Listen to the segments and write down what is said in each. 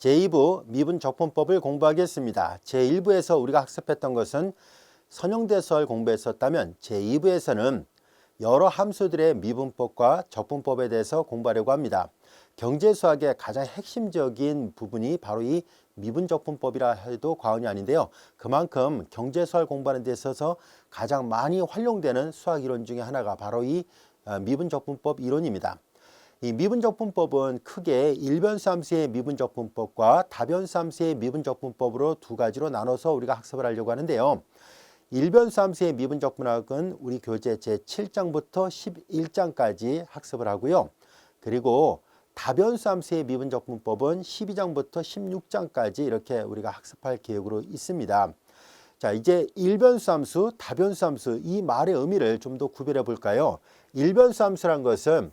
제2부 미분적분법을 공부하겠습니다. 제1부에서 우리가 학습했던 것은 선형대설 공부했었다면 제2부에서는 여러 함수들의 미분법과 적분법에 대해서 공부하려고 합니다. 경제수학의 가장 핵심적인 부분이 바로 이 미분적분법이라 해도 과언이 아닌데요. 그만큼 경제수학을 공부하는 데 있어서 가장 많이 활용되는 수학 이론 중에 하나가 바로 이 미분적분법 이론입니다. 이 미분적분법은 크게 일변수 함수의 미분적분법과 다변수 함수의 미분적분법으로 두 가지로 나눠서 우리가 학습을 하려고 하는데요. 일변수 함수의 미분적분학은 우리 교재 제7장부터 11장까지 학습을 하고요. 그리고 다변수 함수의 미분적분법은 12장부터 16장까지 이렇게 우리가 학습할 계획으로 있습니다. 자, 이제 일변수 함수, 다변수 함수 이 말의 의미를 좀 더 구별해 볼까요? 일변수 함수란 것은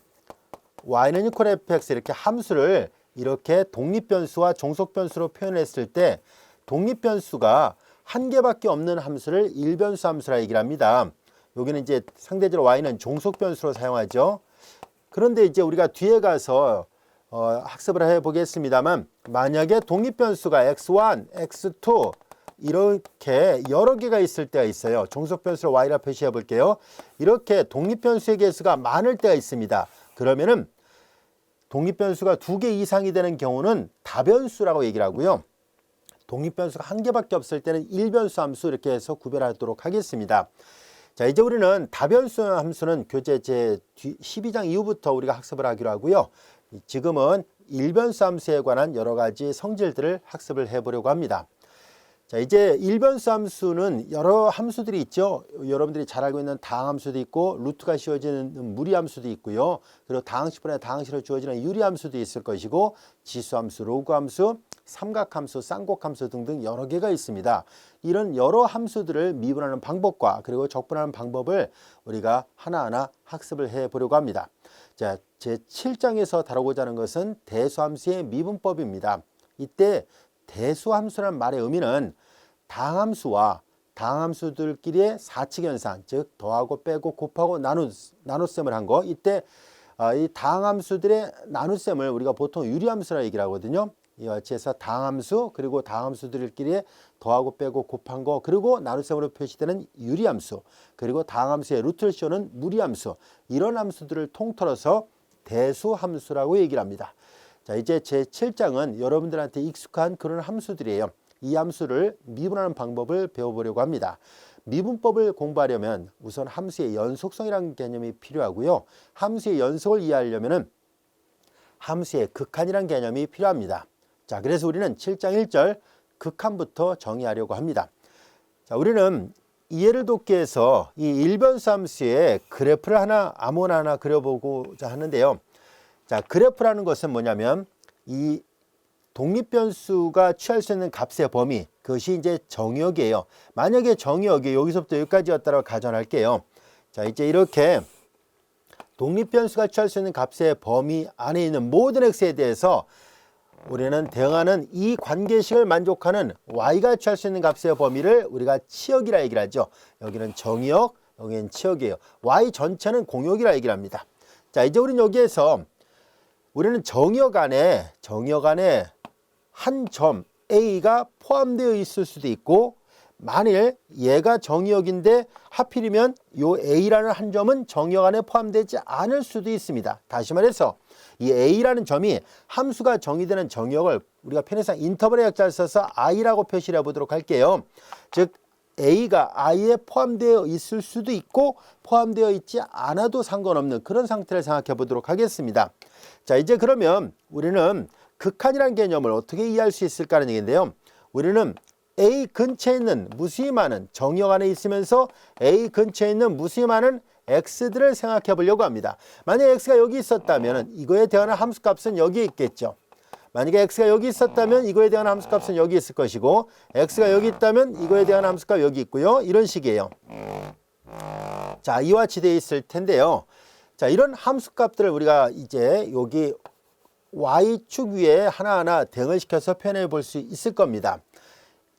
y는 equal fx 이렇게 함수를 이렇게 독립변수와 종속변수로 표현했을 때 독립변수가 한 개밖에 없는 함수를 일변수 함수라 얘기를 합니다. 여기는 이제 상대적으로 y는 종속변수로 사용하죠. 그런데 이제 우리가 뒤에 가서 학습을 해보겠습니다만 만약에 독립변수가 x1, x2 이렇게 여러 개가 있을 때가 있어요. 종속변수로 y라 표시해 볼게요. 이렇게 독립변수의 개수가 많을 때가 있습니다. 그러면은 독립변수가 2개 이상이 되는 경우는 다변수라고 얘기를 하고요. 독립변수가 한 개밖에 없을 때는 일변수 함수 이렇게 해서 구별하도록 하겠습니다. 자, 이제 우리는 다변수 함수는 교재 제 12장 이후부터 우리가 학습을 하기로 하고요. 지금은 일변수 함수에 관한 여러 가지 성질들을 학습을 해보려고 합니다. 자, 이제 일변수 함수는 여러 함수들이 있죠. 여러분들이 잘 알고 있는 다항함수도 있고 루트가 씌워지는 무리함수도 있고요. 그리고 다항식분의 다항식으로 주어지는 유리함수도 있을 것이고 지수함수, 로그함수, 삼각함수, 쌍곡함수 등등 여러 개가 있습니다. 이런 여러 함수들을 미분하는 방법과 그리고 적분하는 방법을 우리가 하나하나 학습을 해보려고 합니다. 자, 제7장에서 다루고자 하는 것은 대수함수의 미분법입니다. 이때 대수함수라는 말의 의미는 다항함수와 다항함수들끼리의 사칙현상, 즉 더하고 빼고 곱하고 나눗셈을 한 거. 이때 이 다항함수들의 나눗셈을 우리가 보통 유리함수라 얘기를 하거든요. 이와 같이 해서 다항함수 그리고 다항함수들끼리의 더하고 빼고 곱한 거 그리고 나눗셈으로 표시되는 유리함수 그리고 다항함수의 루트를 씌우는 무리함수 이런 함수들을 통틀어서 대수함수라고 얘기를 합니다. 자, 이제 제7장은 여러분들한테 익숙한 그런 함수들이에요. 이 함수를 미분하는 방법을 배워보려고 합니다. 미분법을 공부하려면 우선 함수의 연속성이라는 개념이 필요하고요. 함수의 연속을 이해하려면 함수의 극한이라는 개념이 필요합니다. 자, 그래서 우리는 7장 1절 극한부터 정의하려고 합니다. 자, 우리는 이해를 돕기 위해서 이 일변수 함수의 그래프를 아무나 하나 그려보고자 하는데요. 자, 그래프라는 것은 뭐냐면 이 독립변수가 취할 수 있는 값의 범위 그것이 이제 정의역이에요. 만약에 정의역이 여기서부터 여기까지였다고 가정할게요. 자, 이제 이렇게 독립변수가 취할 수 있는 값의 범위 안에 있는 모든 x에 대해서 우리는 대응하는 이 관계식을 만족하는 y가 취할 수 있는 값의 범위를 우리가 치역이라 얘기를 하죠. 여기는 정의역, 여기는 치역이에요. y 전체는 공역이라 얘기를 합니다. 자, 이제 우리는 여기에서 우리는 정의역 안에 한 점 A가 포함되어 있을 수도 있고 만일 얘가 정의역인데 하필이면 이 A라는 한 점은 정의역 안에 포함되지 않을 수도 있습니다. 다시 말해서 이 A라는 점이 함수가 정의되는 정의역을 우리가 편의상 인터벌의 약자를 써서 I라고 표시를 해보도록 할게요. 즉 A가 I에 포함되어 있을 수도 있고 포함되어 있지 않아도 상관없는 그런 상태를 생각해 보도록 하겠습니다. 자, 이제 그러면 우리는 극한이라는 개념을 어떻게 이해할 수 있을까 하는 얘기인데요. 우리는 A 근처에 있는 무수히 많은 정의역 안에 있으면서 A 근처에 있는 무수히 많은 x들을 생각해 보려고 합니다. 만약에 x가 여기 있었다면 이거에 대한 함수값은 여기 있겠죠. 만약에 x가 여기 있었다면 이거에 대한 함수값은 여기 있을 것이고 x가 여기 있다면 이거에 대한 함수값 여기 있고요. 이런 식이에요. 자, 이와 같이 되어 있을 텐데요. 자, 이런 함수값들을 우리가 이제 여기 y축 위에 하나하나 대응을 시켜서 표현해 볼 수 있을 겁니다.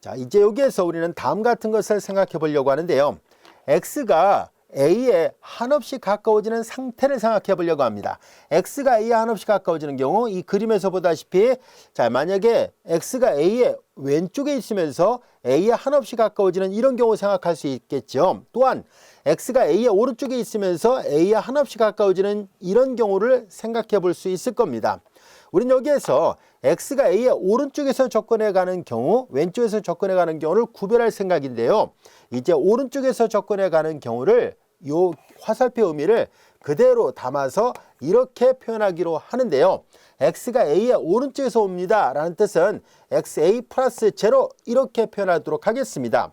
자, 이제 여기에서 우리는 다음 같은 것을 생각해 보려고 하는데요. x가 A에 한없이 가까워지는 상태를 생각해 보려고 합니다. X가 A에 한없이 가까워지는 경우 이 그림에서 보다시피 자, 만약에 X가 A의 왼쪽에 있으면서 A에 한없이 가까워지는 이런 경우 생각할 수 있겠죠. 또한 X가 A의 오른쪽에 있으면서 A에 한없이 가까워지는 이런 경우를 생각해 볼 수 있을 겁니다. 우리는 여기에서 X가 A의 오른쪽에서 접근해 가는 경우, 왼쪽에서 접근해 가는 경우를 구별할 생각인데요. 이제 오른쪽에서 접근해 가는 경우를 요 화살표 의미를 그대로 담아서 이렇게 표현하기로 하는데요. X가 A의 오른쪽에서 옵니다 라는 뜻은 XA 플러스 제로 이렇게 표현하도록 하겠습니다.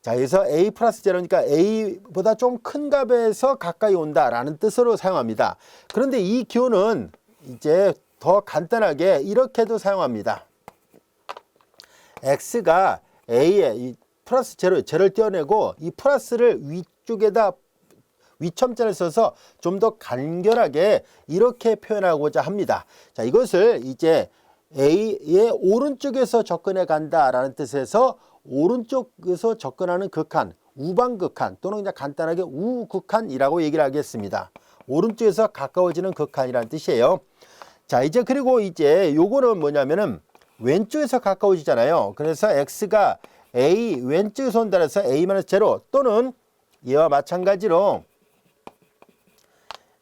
자, 그래서 A 플러스 제로니까 A보다 좀 큰 값에서 가까이 온다 라는 뜻으로 사용합니다. 그런데 이 기호는 이제 더 간단하게 이렇게도 사용합니다. X가 A에 이 플러스 제로를 떼어내고 이 플러스를 위쪽에다 위첨자를 써서 좀 더 간결하게 이렇게 표현하고자 합니다. 자, 이것을 이제 A의 오른쪽에서 접근해 간다라는 뜻에서 오른쪽에서 접근하는 극한, 우방극한 또는 그냥 간단하게 우극한이라고 얘기를 하겠습니다. 오른쪽에서 가까워지는 극한이라는 뜻이에요. 자, 이제 그리고 이제 요거는 뭐냐면은 왼쪽에서 가까워지잖아요. 그래서 X가 A 왼쪽에서 온다 해서 A-0 또는 이와 마찬가지로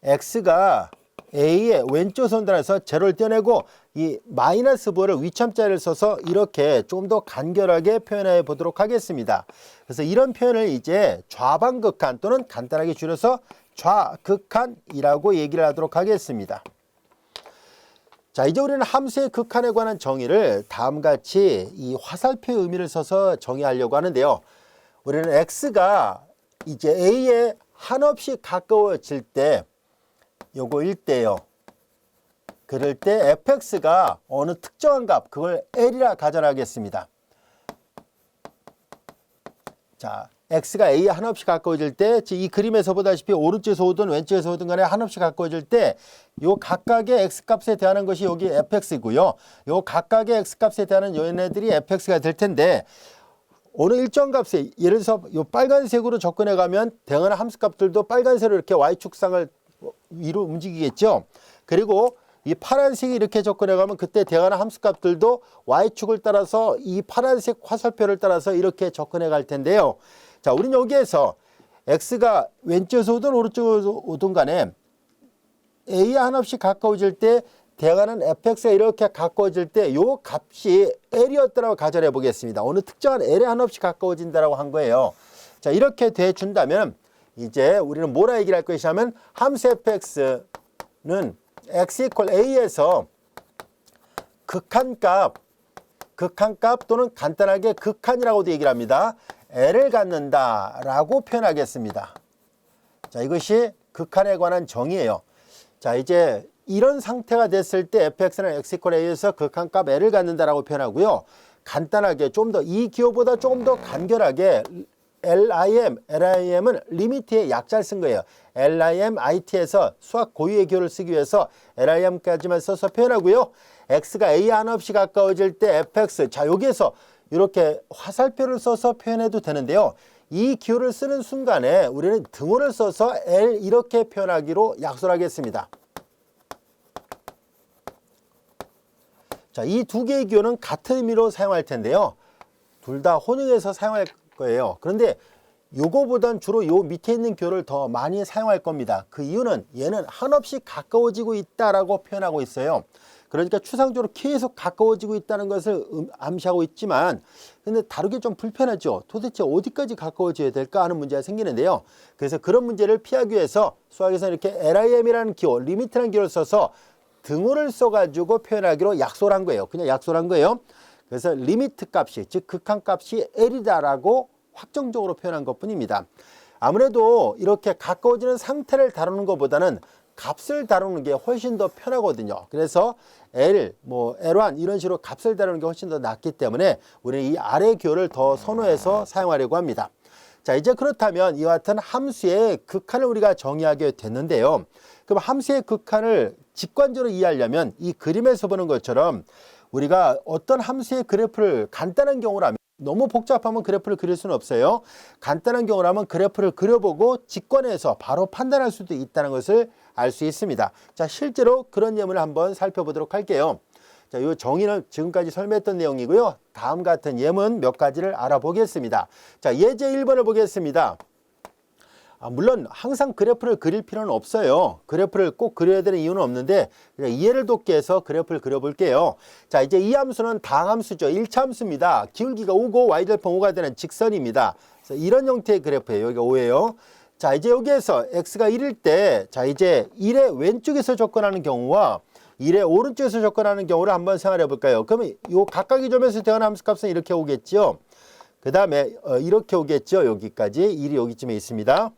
X가 A의 왼쪽에서 온다 해서 제로를 떼어내고 이 마이너스 부호를 위첨자를 써서 이렇게 좀 더 간결하게 표현해 보도록 하겠습니다. 그래서 이런 표현을 이제 좌방극한 또는 간단하게 줄여서 좌극한이라고 얘기를 하도록 하겠습니다. 자, 이제 우리는 함수의 극한에 관한 정의를 다음과 같이 이 화살표의 의미를 써서 정의하려고 하는데요. 우리는 X가 이제 A에 한없이 가까워질 때 요거일 때요. 그럴 때 fx가 어느 특정한 값, 그걸 L이라 가정하겠습니다. 자, x가 a에 한없이 가까워질 때, 이 그림에서 보다시피 오른쪽에서 오든 왼쪽에서 오든 간에 한없이 가까워질 때, 요 각각의 x값에 대하는 것이 여기 fx이고요. 요 각각의 x값에 대하는 얘네들이 fx가 될 텐데, 어느 일정 값에, 예를 들어서 요 빨간색으로 접근해 가면 대응하는 함수값들도 빨간색으로 이렇게 y축상을 위로 움직이겠죠. 그리고 이 파란색이 이렇게 접근해 가면 그때 대응하는 함수값들도 y축을 따라서 이 파란색 화살표를 따라서 이렇게 접근해 갈 텐데요. 자, 우리는 여기에서 x가 왼쪽에서 오든 오른쪽에서 오든 간에 a에 한없이 가까워질 때 대응하는 fx가 이렇게 가까워질 때 이 값이 L이었다고 가정해 보겠습니다. 어느 특정한 L에 한없이 가까워진다라고 한 거예요. 자, 이렇게 돼 준다면 이제 우리는 뭐라 얘기를 할 것이냐면 함수 fx는 x 이퀄 a에서 극한값 또는 간단하게 극한이라고도 얘기를 합니다. L을 갖는다라고 표현하겠습니다. 자, 이것이 극한에 관한 정의예요. 자, 이제 이런 상태가 됐을 때 fx는 x 이퀄 a에서 극한값 L을 갖는다라고 표현하고요. 간단하게 좀 더 이 기호보다 조금 더 간결하게 LIM은 리미트의 약자를 쓴 거예요. LIMIT에서 수학 고유의 기호를 쓰기 위해서 LIM까지만 써서 표현하고요. X가 A에 한없이 가까워질 때 fx. 자, 여기에서 이렇게 화살표를 써서 표현해도 되는데요. 이 기호를 쓰는 순간에 우리는 등호를 써서 L 이렇게 표현하기로 약속하겠습니다. 자, 이 두 개의 기호는 같은 의미로 사용할 텐데요. 둘 다 혼용해서 사용할 거예요. 그런데 요거보단 주로 요 밑에 있는 기호를 더 많이 사용할 겁니다. 그 이유는 얘는 한없이 가까워지고 있다라고 표현하고 있어요. 그러니까 추상적으로 계속 가까워지고 있다는 것을 암시하고 있지만 근데 다루기 좀 불편하죠. 도대체 어디까지 가까워져야 될까 하는 문제가 생기는데요. 그래서 그런 문제를 피하기 위해서 수학에서 이렇게 LIM이라는 기호, 리미트라는 기호를 써서 등호를 써가지고 표현하기로 약속을 한 거예요. 그냥 약속을 한 거예요. 그래서 리미트 값이, 즉 극한 값이 L이다라고 확정적으로 표현한 것뿐입니다. 아무래도 이렇게 가까워지는 상태를 다루는 것보다는 값을 다루는 게 훨씬 더 편하거든요. 그래서 L, L1 이런 식으로 값을 다루는 게 훨씬 더 낫기 때문에 우리는 이 아래 기호를 더 선호해서 사용하려고 합니다. 자, 이제 그렇다면 이와 같은 함수의 극한을 우리가 정의하게 됐는데요. 그럼 함수의 극한을 직관적으로 이해하려면 이 그림에서 보는 것처럼 우리가 어떤 함수의 그래프를 간단한 경우라면 너무 복잡하면 그래프를 그릴 수는 없어요. 간단한 경우라면 그래프를 그려보고 직관해서 바로 판단할 수도 있다는 것을 알 수 있습니다. 자, 실제로 그런 예문을 한번 살펴보도록 할게요. 자, 이 정의는 지금까지 설명했던 내용이고요. 다음 같은 예문 몇 가지를 알아보겠습니다. 자, 예제 1번을 보겠습니다. 물론 항상 그래프를 그릴 필요는 없어요. 그래프를 꼭 그려야 되는 이유는 없는데 이해를 돕기 위해서 그래프를 그려볼게요. 자, 이제 이 함수는 당함수죠. 1차 함수입니다. 기울기가 5고 y절편 5가 되는 직선입니다. 그래서 이런 형태의 그래프예요. 여기가 5예요. 자, 이제 여기에서 x가 1일 때, 자, 이제 1의 왼쪽에서 접근하는 경우와 1의 오른쪽에서 접근하는 경우를 한번 생각해 볼까요? 그러면 요 각각의 점에서 대하는 함수값은 이렇게 오겠죠. 그 다음에 이렇게 오겠죠. 여기까지 1이 여기쯤에 있습니다.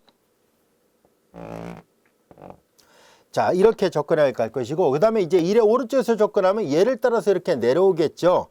자, 이렇게 접근할 것이고, 그 다음에 이제 1의 오른쪽에서 접근하면 얘를 따라서 이렇게 내려오겠죠.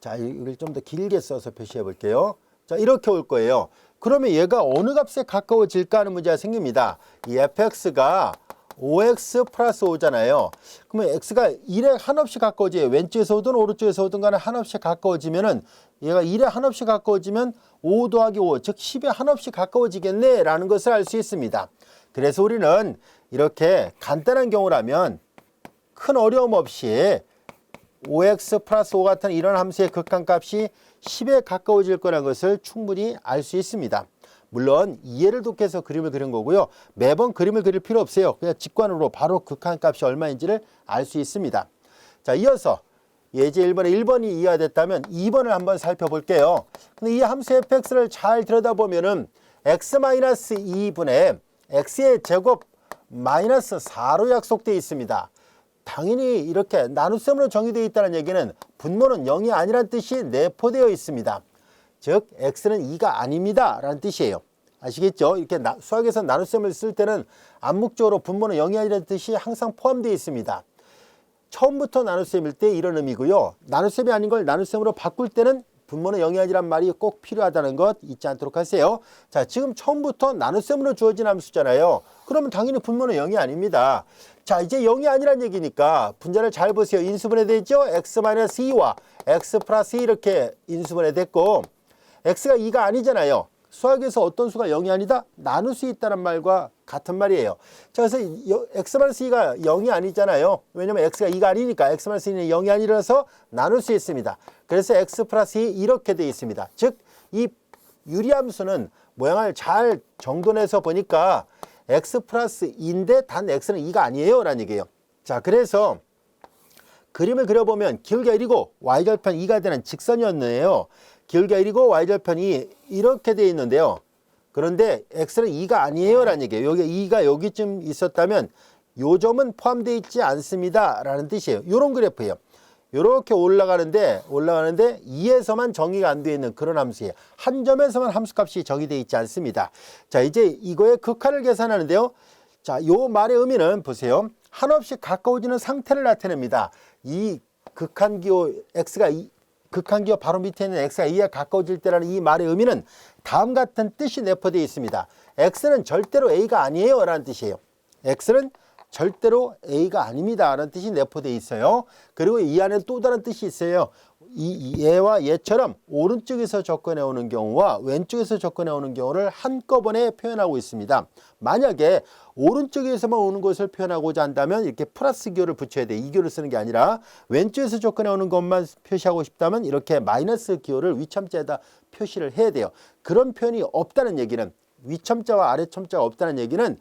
자, 이걸 좀 더 길게 써서 표시해 볼게요. 자, 이렇게 올 거예요. 그러면 얘가 어느 값에 가까워질까 하는 문제가 생깁니다. 이 fx가 5x 플러스 5잖아요. 그러면 x가 1에 한없이 가까워져요. 왼쪽에서 오든 오른쪽에서 오든 간에 한없이 가까워지면은 얘가 1에 한없이 가까워지면 5 더하기 5, 즉 10에 한없이 가까워지겠네 라는 것을 알 수 있습니다. 그래서 우리는 이렇게 간단한 경우라면 큰 어려움 없이 5x 플러스 5 같은 이런 함수의 극한값이 10에 가까워질 거라는 것을 충분히 알 수 있습니다. 물론 이해를 돕기 위해서 그림을 그린 거고요. 매번 그림을 그릴 필요 없어요. 그냥 직관으로 바로 극한값이 얼마인지를 알 수 있습니다. 자, 이어서 예제 1번에 1번이 이해가 됐다면 2번을 한번 살펴볼게요. 근데 이 함수 fx를 잘 들여다보면은 x-2분의 x의 제곱 마이너스 4로 약속되어 있습니다. 당연히 이렇게 나눗셈으로 정의되어 있다는 얘기는 분모는 0이 아니란 뜻이 내포되어 있습니다. 즉 x는 2가 아닙니다 라는 뜻이에요. 아시겠죠? 이렇게 수학에서 나눗셈을 쓸 때는 암묵적으로 분모는 0이 아니라는 뜻이 항상 포함되어 있습니다. 처음부터 나눗셈일 때 이런 의미고요. 나눗셈이 아닌 걸 나눗셈으로 바꿀 때는 분모는 0이 아니란 말이 꼭 필요하다는 것 잊지 않도록 하세요. 자, 지금 처음부터 나눗셈으로 주어진 함수잖아요. 그러면 당연히 분모는 0이 아닙니다. 자, 이제 0이 아니란 얘기니까 분자를 잘 보세요. 인수분해 되죠? x-2와 x 플러스 2 이렇게 인수분해 됐고 x가 2가 아니잖아요. 수학에서 어떤 수가 0이 아니다? 나눌 수 있다는 말과 같은 말이에요. 자, 그래서 x-2가 0이 아니잖아요. 왜냐면 x가 2가 아니니까 x-2는 0이 아니라서 나눌 수 있습니다. 그래서 x 플러스 2 이렇게 되어 있습니다. 즉, 이 유리함수는 모양을 잘 정돈해서 보니까 x 플러스 2인데 단 x는 2가 아니에요 라는 얘기예요. 자, 그래서 그림을 그려보면 기울기가 1이고 y절편 2가 되는 직선이었네요. 기울기가 1이고 y절편이 이렇게 되어 있는데요. 그런데 x는 2가 아니에요 라는 얘기예요. 여기 2가 여기쯤 있었다면 요 점은 포함되어 있지 않습니다 라는 뜻이에요. 요런 그래프예요. 요렇게 올라가는데 2에서만 정의가 안 되어 있는 그런 함수예요. 한 점에서만 함수값이 정의되어 있지 않습니다. 자, 이제 이거의 극한을 계산하는데요. 자, 요 말의 의미는 보세요. 한없이 가까워지는 상태를 나타냅니다. 이 극한기호 x가 극한기호 바로 밑에 있는 x가 2에 가까워질 때라는 이 말의 의미는 다음 같은 뜻이 내포되어 있습니다. x는 절대로 a가 아니에요 라는 뜻이에요. x는 절대로 a가 아닙니다 라는 뜻이 내포되어 있어요. 그리고 이 안에 또 다른 뜻이 있어요. 얘와 얘처럼 오른쪽에서 접근해 오는 경우와 왼쪽에서 접근해 오는 경우를 한꺼번에 표현하고 있습니다. 만약에 오른쪽에서만 오는 것을 표현하고자 한다면 이렇게 플러스 기호를 붙여야 돼요. 이 기호를 쓰는 게 아니라 왼쪽에서 접근해 오는 것만 표시하고 싶다면 이렇게 마이너스 기호를 위첨자에다 표시를 해야 돼요. 그런 표현이 없다는 얘기는, 위첨자와 아래첨자가 없다는 얘기는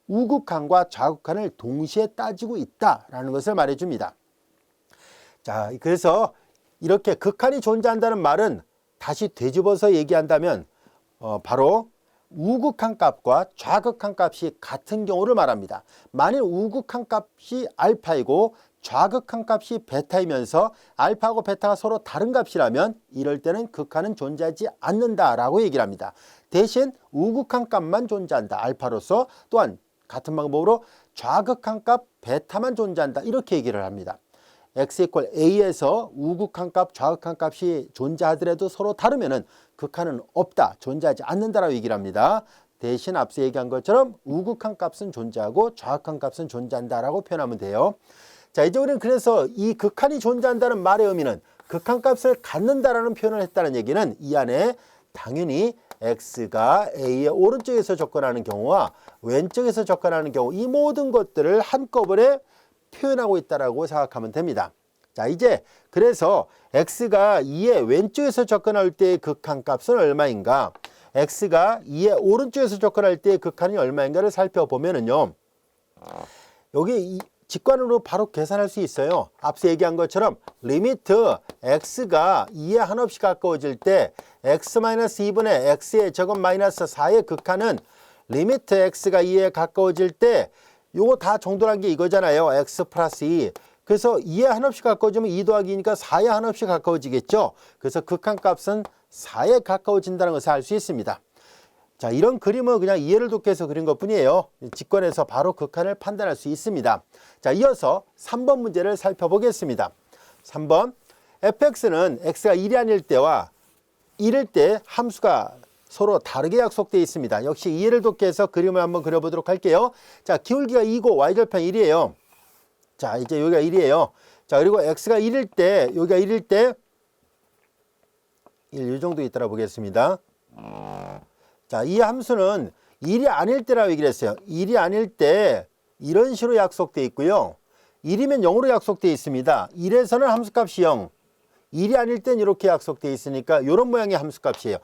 우극한과 좌극한을 동시에 따지고 있다라는 것을 말해줍니다. 자, 그래서 이렇게 극한이 존재한다는 말은 다시 되짚어서 얘기한다면 바로 우극한 값과 좌극한 값이 같은 경우를 말합니다. 만일 우극한 값이 알파이고 좌극한 값이 베타이면서 알파하고 베타가 서로 다른 값이라면 이럴 때는 극한은 존재하지 않는다라고 얘기를 합니다. 대신 우극한 값만 존재한다. 알파로서 또한 같은 방법으로 좌극한 값 베타만 존재한다. 이렇게 얘기를 합니다. x = a에서 우극한 값, 좌극한 값이 존재하더라도 서로 다르면은 극한은 없다, 존재하지 않는다라고 얘기를 합니다. 대신 앞서 얘기한 것처럼 우극한 값은 존재하고 좌극한 값은 존재한다라고 표현하면 돼요. 자, 이제 우리는 그래서 이 극한이 존재한다는 말의 의미는 극한값을 갖는다라는 표현을 했다는 얘기는 이 안에 당연히 x가 a의 오른쪽에서 접근하는 경우와 왼쪽에서 접근하는 경우 이 모든 것들을 한꺼번에 표현하고 있다라고 생각하면 됩니다. 자, 이제 그래서 x가 2의 왼쪽에서 접근할 때의 극한값은 얼마인가? x가 2의 오른쪽에서 접근할 때의 극한이 얼마인가를 살펴보면은요. 여기 직관으로 바로 계산할 수 있어요. 앞서 얘기한 것처럼 리미트 x가 2에 한없이 가까워질 때 x-2분의 x의 제곱 마이너스 4의 극한은 리미트 x가 2에 가까워질 때 요거 다 정도란 게 이거잖아요. x 플러스 2. 그래서 2에 한없이 가까워지면 2 더하기 2니까 4에 한없이 가까워지겠죠. 그래서 극한값은 4에 가까워진다는 것을 알 수 있습니다. 자, 이런 그림은 그냥 이해를 돕기 위해서 그린 것뿐이에요. 직관에서 바로 극한을 판단할 수 있습니다. 자, 이어서 3번 문제를 살펴보겠습니다. 3번 fx는 x가 1이 아닐 때와 1일 때 함수가 서로 다르게 약속되어 있습니다. 역시 이해를 돕기 위해서 그림을 한번 그려보도록 할게요. 자, 기울기가 2고 y절편 1이에요. 자, 이제 여기가 1이에요. 자, 그리고 x가 1일 때, 여기가 1일 때 1, 이 정도 있더라 보겠습니다. 자, 이 함수는 1이 아닐 때라고 얘기를 했어요. 1이 아닐 때 이런 식으로 약속되어 있고요. 1이면 0으로 약속되어 있습니다. 1에서는 함수값이 0. 1이 아닐 땐 이렇게 약속되어 있으니까 이런 모양의 함수값이에요.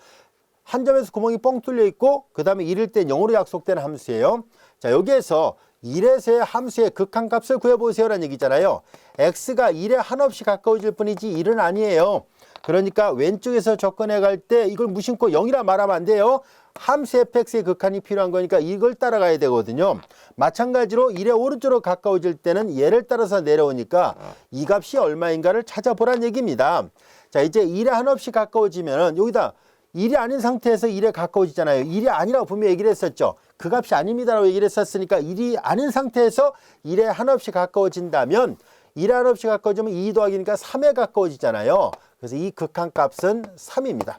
한 점에서 구멍이 뻥 뚫려 있고 그 다음에 1일 땐 0으로 약속되는 함수예요. 자, 여기에서 1에서의 함수의 극한값을 구해보세요라는 얘기잖아요. x가 1에 한없이 가까워질 뿐이지 1은 아니에요. 그러니까 왼쪽에서 접근해 갈 때 이걸 무심코 0이라 말하면 안 돼요. 함수 fx의 극한이 필요한 거니까 이걸 따라가야 되거든요. 마찬가지로 1의 오른쪽으로 가까워질 때는 얘를 따라서 내려오니까 이 값이 얼마인가를 찾아보란 얘기입니다. 자, 이제 1에 한없이 가까워지면 여기다 1이 아닌 상태에서 1에 가까워지잖아요. 1이 아니라고 분명히 얘기를 했었죠. 그 값이 아닙니다라고 얘기를 했었으니까 1이 아닌 상태에서 1에 한없이 가까워진다면 1에 한없이 가까워지면 2 더하기니까 3에 가까워지잖아요. 그래서 이 극한값은 3입니다.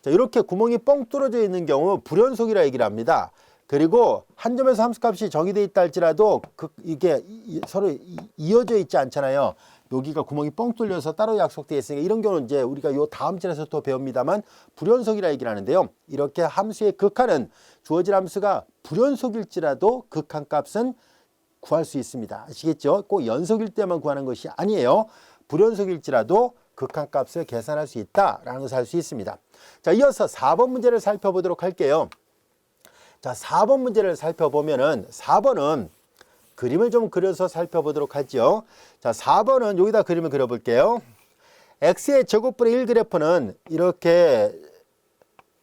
자, 이렇게 구멍이 뻥 뚫어져 있는 경우 불연속이라 얘기를 합니다. 그리고 한 점에서 함수값이 정의되어 있다 할지라도 이게 서로 이어져 있지 않잖아요. 여기가 구멍이 뻥 뚫려서 따로 약속되어 있으니까 이런 경우는 이제 우리가 요 다음 절에서 또 배웁니다만 불연속이라 얘기를 하는데요. 이렇게 함수의 극한은 주어진 함수가 불연속일지라도 극한값은 구할 수 있습니다. 아시겠죠? 꼭 연속일 때만 구하는 것이 아니에요. 불연속일지라도 극한값을 계산할 수 있다라는 것을 알 수 있습니다. 자, 이어서 4번 문제를 살펴보도록 할게요. 자, 4번 문제를 살펴보면은 4번은 그림을 좀 그려서 살펴보도록 하죠. 자, 4번은 여기다 그림을 그려볼게요. x의 제곱분의 1 그래프는 이렇게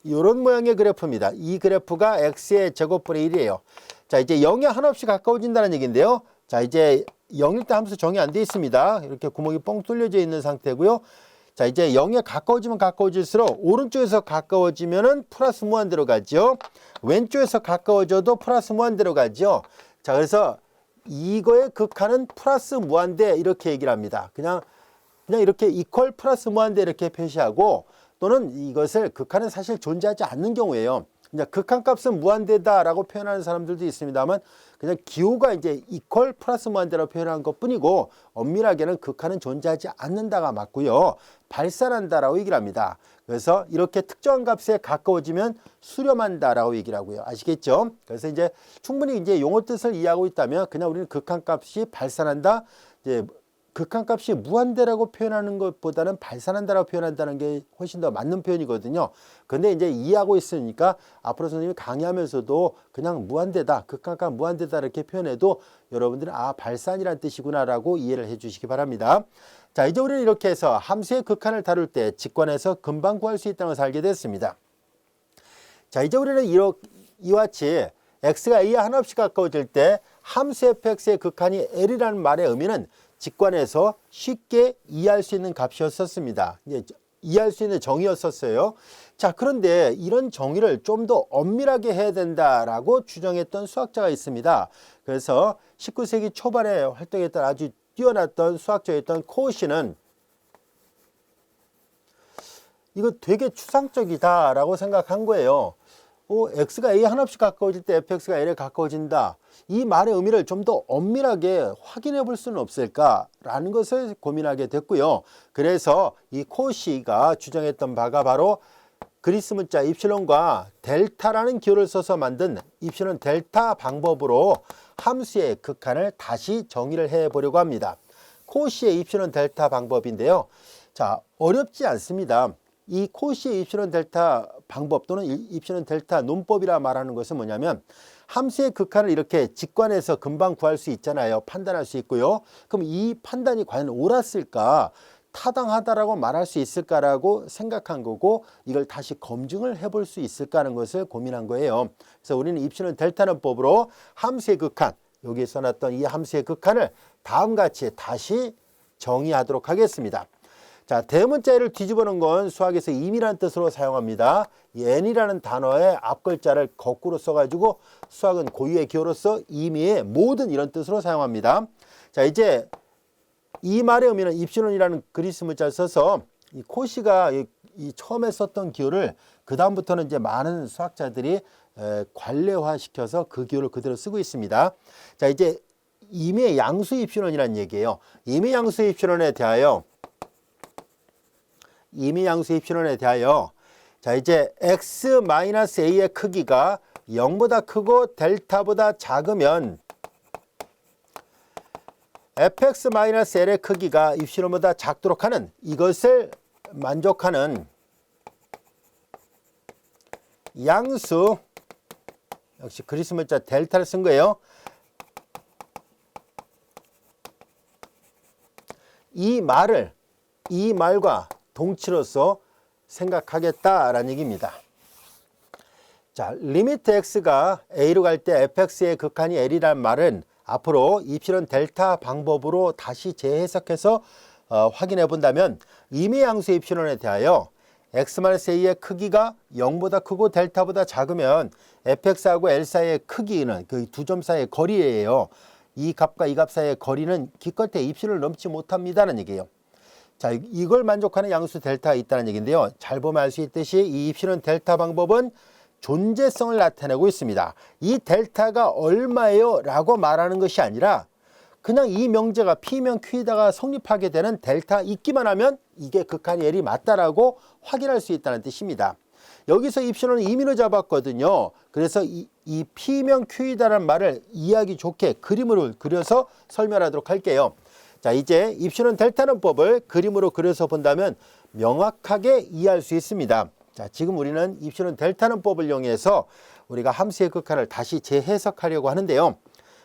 이런 모양의 그래프입니다. 이 그래프가 x의 제곱분의 1이에요. 자, 이제 0에 한없이 가까워진다는 얘기인데요. 자, 이제 0일 때 함수 정의 안 되어 있습니다. 이렇게 구멍이 뻥 뚫려져 있는 상태고요. 자, 이제 0에 가까워지면 가까워질수록 오른쪽에서 가까워지면은 플러스 무한 들어가죠. 왼쪽에서 가까워져도 플러스 무한 들어가죠. 자, 그래서 이거의 극한은 플러스 무한대 이렇게 얘기를 합니다. 그냥 이렇게 이퀄 플러스 무한대 이렇게 표시하고 또는 이것을 극한은 사실 존재하지 않는 경우에요. 그냥 극한값은 무한대다라고 표현하는 사람들도 있습니다만 그냥 기호가 이제 이퀄 플러스 무한대라고 표현한 것뿐이고 엄밀하게는 극한은 존재하지 않는다가 맞고요. 발산한다라고 얘기를 합니다. 그래서 이렇게 특정한 값에 가까워지면 수렴한다라고 얘기를 하고요. 아시겠죠? 그래서 이제 충분히 이제 용어 뜻을 이해하고 있다면 그냥 우리는 극한값이 발산한다. 이제 극한값이 무한대라고 표현하는 것보다는 발산한다라고 표현한다는 게 훨씬 더 맞는 표현이거든요. 근데 이제 이해하고 있으니까 앞으로 선생님이 강의하면서도 그냥 무한대다, 극한값 무한대다 이렇게 표현해도 여러분들은 아, 발산이란 뜻이구나라고 이해를 해 주시기 바랍니다. 자, 이제 우리는 이렇게 해서 함수의 극한을 다룰 때 직관에서 금방 구할 수 있다는 것을 알게 됐습니다. 자, 이제 우리는 이와 같이 x가 a에 한없이 가까워질 때 함수 fx의 극한이 l이라는 말의 의미는 직관에서 쉽게 이해할 수 있는 값이었었습니다. 이해할 수 있는 정의였었어요. 자, 그런데 이런 정의를 좀 더 엄밀하게 해야 된다라고 주장했던 수학자가 있습니다. 그래서 19세기 초반에 활동했던 아주 뛰어났던 수학자였던 코우시는 이거 되게 추상적이다라고 생각한 거예요. x가 a 하나씩 가까워질 때 fx가 l에 가까워진다. 이 말의 의미를 좀 더 엄밀하게 확인해 볼 수는 없을까라는 것을 고민하게 됐고요. 그래서 이 코시가 주장했던 바가 바로 그리스 문자 입실론과 델타라는 기호를 써서 만든 입실론 델타 방법으로 함수의 극한을 다시 정의를 해 보려고 합니다. 코시의 입실론 델타 방법인데요. 자, 어렵지 않습니다. 이 코시의 입실론 델타 방법 또는 입실론 델타 논법이라 말하는 것은 뭐냐면 함수의 극한을 이렇게 직관해서 금방 구할 수 있잖아요. 판단할 수 있고요. 그럼 이 판단이 과연 옳았을까? 타당하다라고 말할 수 있을까라고 생각한 거고 이걸 다시 검증을 해볼 수 있을까 하는 것을 고민한 거예요. 그래서 우리는 입실론 델타 논법으로 함수의 극한, 여기에 써놨던 이 함수의 극한을 다음과 같이 다시 정의하도록 하겠습니다. 자, 대문자 L을 뒤집어 놓은 건 수학에서 임이라는 뜻으로 사용합니다. 이 n이라는 단어의 앞글자를 거꾸로 써가지고 수학은 고유의 기호로서 임의의 모든 이런 뜻으로 사용합니다. 자, 이제 이 말의 의미는 입실론이라는 그리스 문자를 써서 이 코시가 이 처음에 썼던 기호를 그 다음부터는 이제 많은 수학자들이 관례화시켜서 그 기호를 그대로 쓰고 있습니다. 자, 이제 임의 양수 입실론이라는 얘기예요. 임의 양수 입실론에 대하여 자, 이제 x-a의 크기가 0보다 크고 델타보다 작으면 fx-l의 크기가 입실론보다 작도록 하는 이것을 만족하는 양수, 역시 그리스 문자 델타를 쓴 거예요. 이 말과 동치로서 생각하겠다라는 얘기입니다. 자, 리미트 x가 a로 갈 때 fx의 극한이 l이라는 말은 앞으로 입실론 델타 방법으로 다시 재해석해서 확인해 본다면 임의 양수 입실론에 대하여 x-a의 크기가 0보다 크고 델타보다 작으면 fx하고 l 사이의 크기는 그 두 점 사이의 거리예요. 이 값과 이 값 사이의 거리는 기껏해 입실을 넘지 못합니다는 얘기예요. 자, 이걸 만족하는 양수 델타가 있다는 얘기인데요. 잘 보면 알 수 있듯이 이 입실론 델타 방법은 존재성을 나타내고 있습니다. 이 델타가 얼마예요? 라고 말하는 것이 아니라 그냥 이 명제가 P면 Q에다가 성립하게 되는 델타 있기만 하면 이게 극한이 L이 맞다라고 확인할 수 있다는 뜻입니다. 여기서 입실론은 임의로 잡았거든요. 그래서 이 P면 Q이다라는 말을 이해하기 좋게 그림으로 그려서 설명하도록 할게요. 자, 이제 입실론 델타 논법을 그림으로 그려서 본다면 명확하게 이해할 수 있습니다. 자, 지금 우리는 입실론 델타 논법을 이용해서 우리가 함수의 극한을 다시 재해석하려고 하는데요.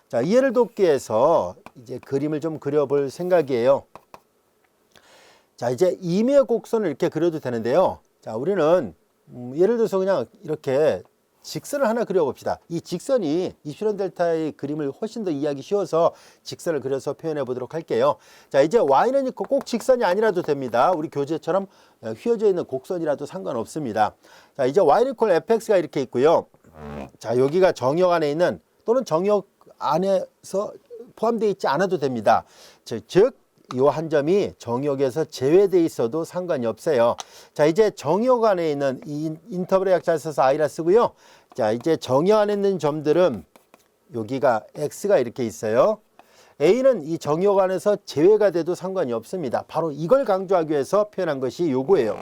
자, 이해를 돕기 위해서 이제 그림을 좀 그려볼 생각이에요. 자, 이제 임의의 곡선을 이렇게 그려도 되는데요. 자, 우리는 예를 들어서 그냥 이렇게 직선을 하나 그려봅시다. 이 직선이 입실론 델타의 그림을 훨씬 더 이해하기 쉬워서 직선을 그려서 표현해 보도록 할게요. 자, 이제 y는 꼭 직선이 아니라도 됩니다. 우리 교재처럼 휘어져 있는 곡선이라도 상관없습니다. 자, 이제 y는 fx가 이렇게 있고요. 자, 여기가 정역 안에 있는 또는 정역 안에서 포함되어 있지 않아도 됩니다. 즉 이 한 점이 정역에서 제외되어 있어도 상관이 없어요. 자, 이제 정역 안에 있는 이 인터벌의 약자를 써서 i라 쓰고요. 자, 이제 정역 안에 있는 점들은 여기가 x가 이렇게 있어요. a는 이 정역 안에서 제외가 돼도 상관이 없습니다. 바로 이걸 강조하기 위해서 표현한 것이 요거예요.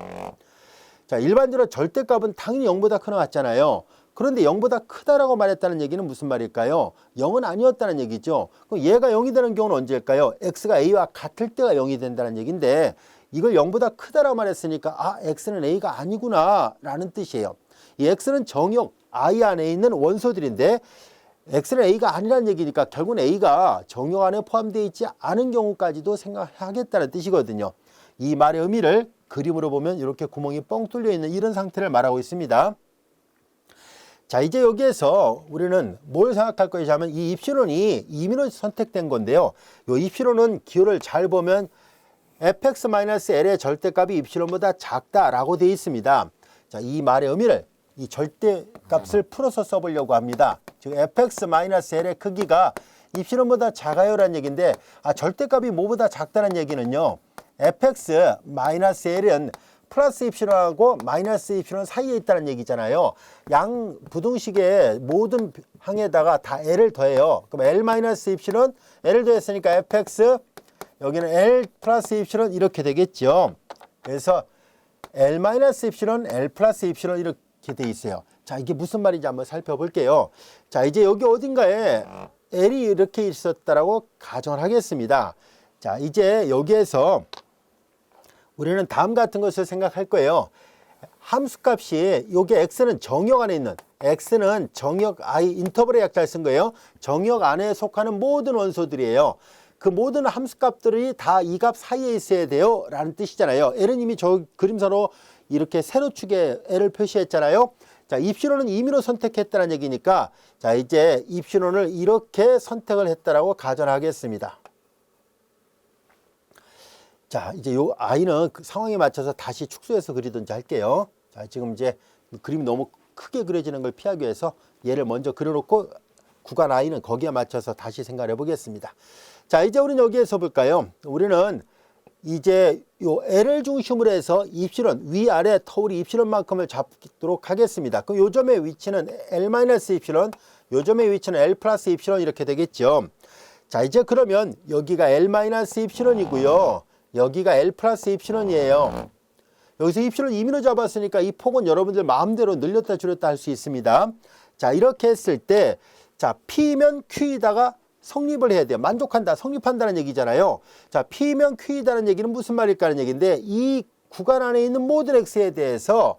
자, 일반적으로 절대값은 당연히 0보다 크나 같잖아요. 그런데 0보다 크다라고 말했다는 얘기는 무슨 말일까요? 0은 아니었다는 얘기죠. 그럼 얘가 0이 되는 경우는 언제일까요? x가 a와 같을 때가 0이 된다는 얘기인데 이걸 0보다 크다라고 말했으니까 아, x는 a가 아니구나 라는 뜻이에요. 이 x는 정역 I 안에 있는 원소들인데 x는 a가 아니라는 얘기니까 결국은 a가 정역 안에 포함되어 있지 않은 경우까지도 생각하겠다는 뜻이거든요. 이 말의 의미를 그림으로 보면 이렇게 구멍이 뻥 뚫려 있는 이런 상태를 말하고 있습니다. 자, 이제 여기에서 우리는 뭘 생각할 것이냐 하면 이 입실론이 임의로 선택된 건데요. 이 입실론은 기호를 잘 보면 fx-l의 절대값이 입실론보다 작다라고 되어 있습니다. 자, 이 말의 의미를 이 절대값을 풀어서 써보려고 합니다. 즉 fx-l의 크기가 입실론보다 작아요라는 얘기인데 절대값이 뭐보다 작다는 얘기는요. fx-l은 플러스 입실론하고 마이너스 입실론 사이에 있다는 얘기잖아요. 양 부등식의 모든 항에다가 다 L을 더해요. 그럼 L 마이너스 입실론, L을 더했으니까 fx, 여기는 L 플러스 입실론 이렇게 되겠죠. 그래서 L 마이너스 입실론, L 플러스 입실론 이렇게 돼 있어요. 자, 이게 무슨 말인지 한번 살펴볼게요. 자, 이제 여기 어딘가에 L이 이렇게 있었다라고 가정을 하겠습니다. 자, 이제 여기에서 우리는 다음 같은 것을 생각할 거예요. 함수값이 요게 x는 정역 안에 있는, x는 정역 I 인터벌의 약자를 쓴 거예요. 정역 안에 속하는 모든 원소들이에요. 그 모든 함수값들이 다 이 값 사이에 있어야 돼요 라는 뜻이잖아요. L은 이미 저 그림선으로 이렇게 세로축에 L을 표시했잖아요. 자, 입실론은 임의로 선택했다는 얘기니까, 자, 이제 입실론을 이렇게 선택을 했다라고 가정하겠습니다. 자, 이제 요 I는 그 상황에 맞춰서 다시 축소해서 그리든지 할게요. 자, 지금 이제 그림이 너무 크게 그려지는 걸 피하기 위해서 얘를 먼저 그려놓고 구간 I는 거기에 맞춰서 다시 생각해 보겠습니다. 자, 이제 우리는 여기에서 볼까요? 우리는 이제 요 L을 중심으로 해서 입실론, 위아래 터울이 입실론만큼을 잡도록 하겠습니다. 그 요점의 위치는 L-입실론, 요점의 위치는 L 플러스 입실론 이렇게 되겠죠. 자, 이제 그러면 여기가 L-입실론이고요. 여기가 L 플러스 입실론이에요. 여기서 입실론 임의로 잡았으니까 이 폭은 여러분들 마음대로 늘렸다 줄였다 할 수 있습니다. 자, 이렇게 했을 때, 자, P면 Q이다가 성립을 해야 돼요. 만족한다, 성립한다는 얘기잖아요. 자, P면 Q이다는 얘기는 무슨 말일까 하는 얘기인데, 이 구간 안에 있는 모든 X에 대해서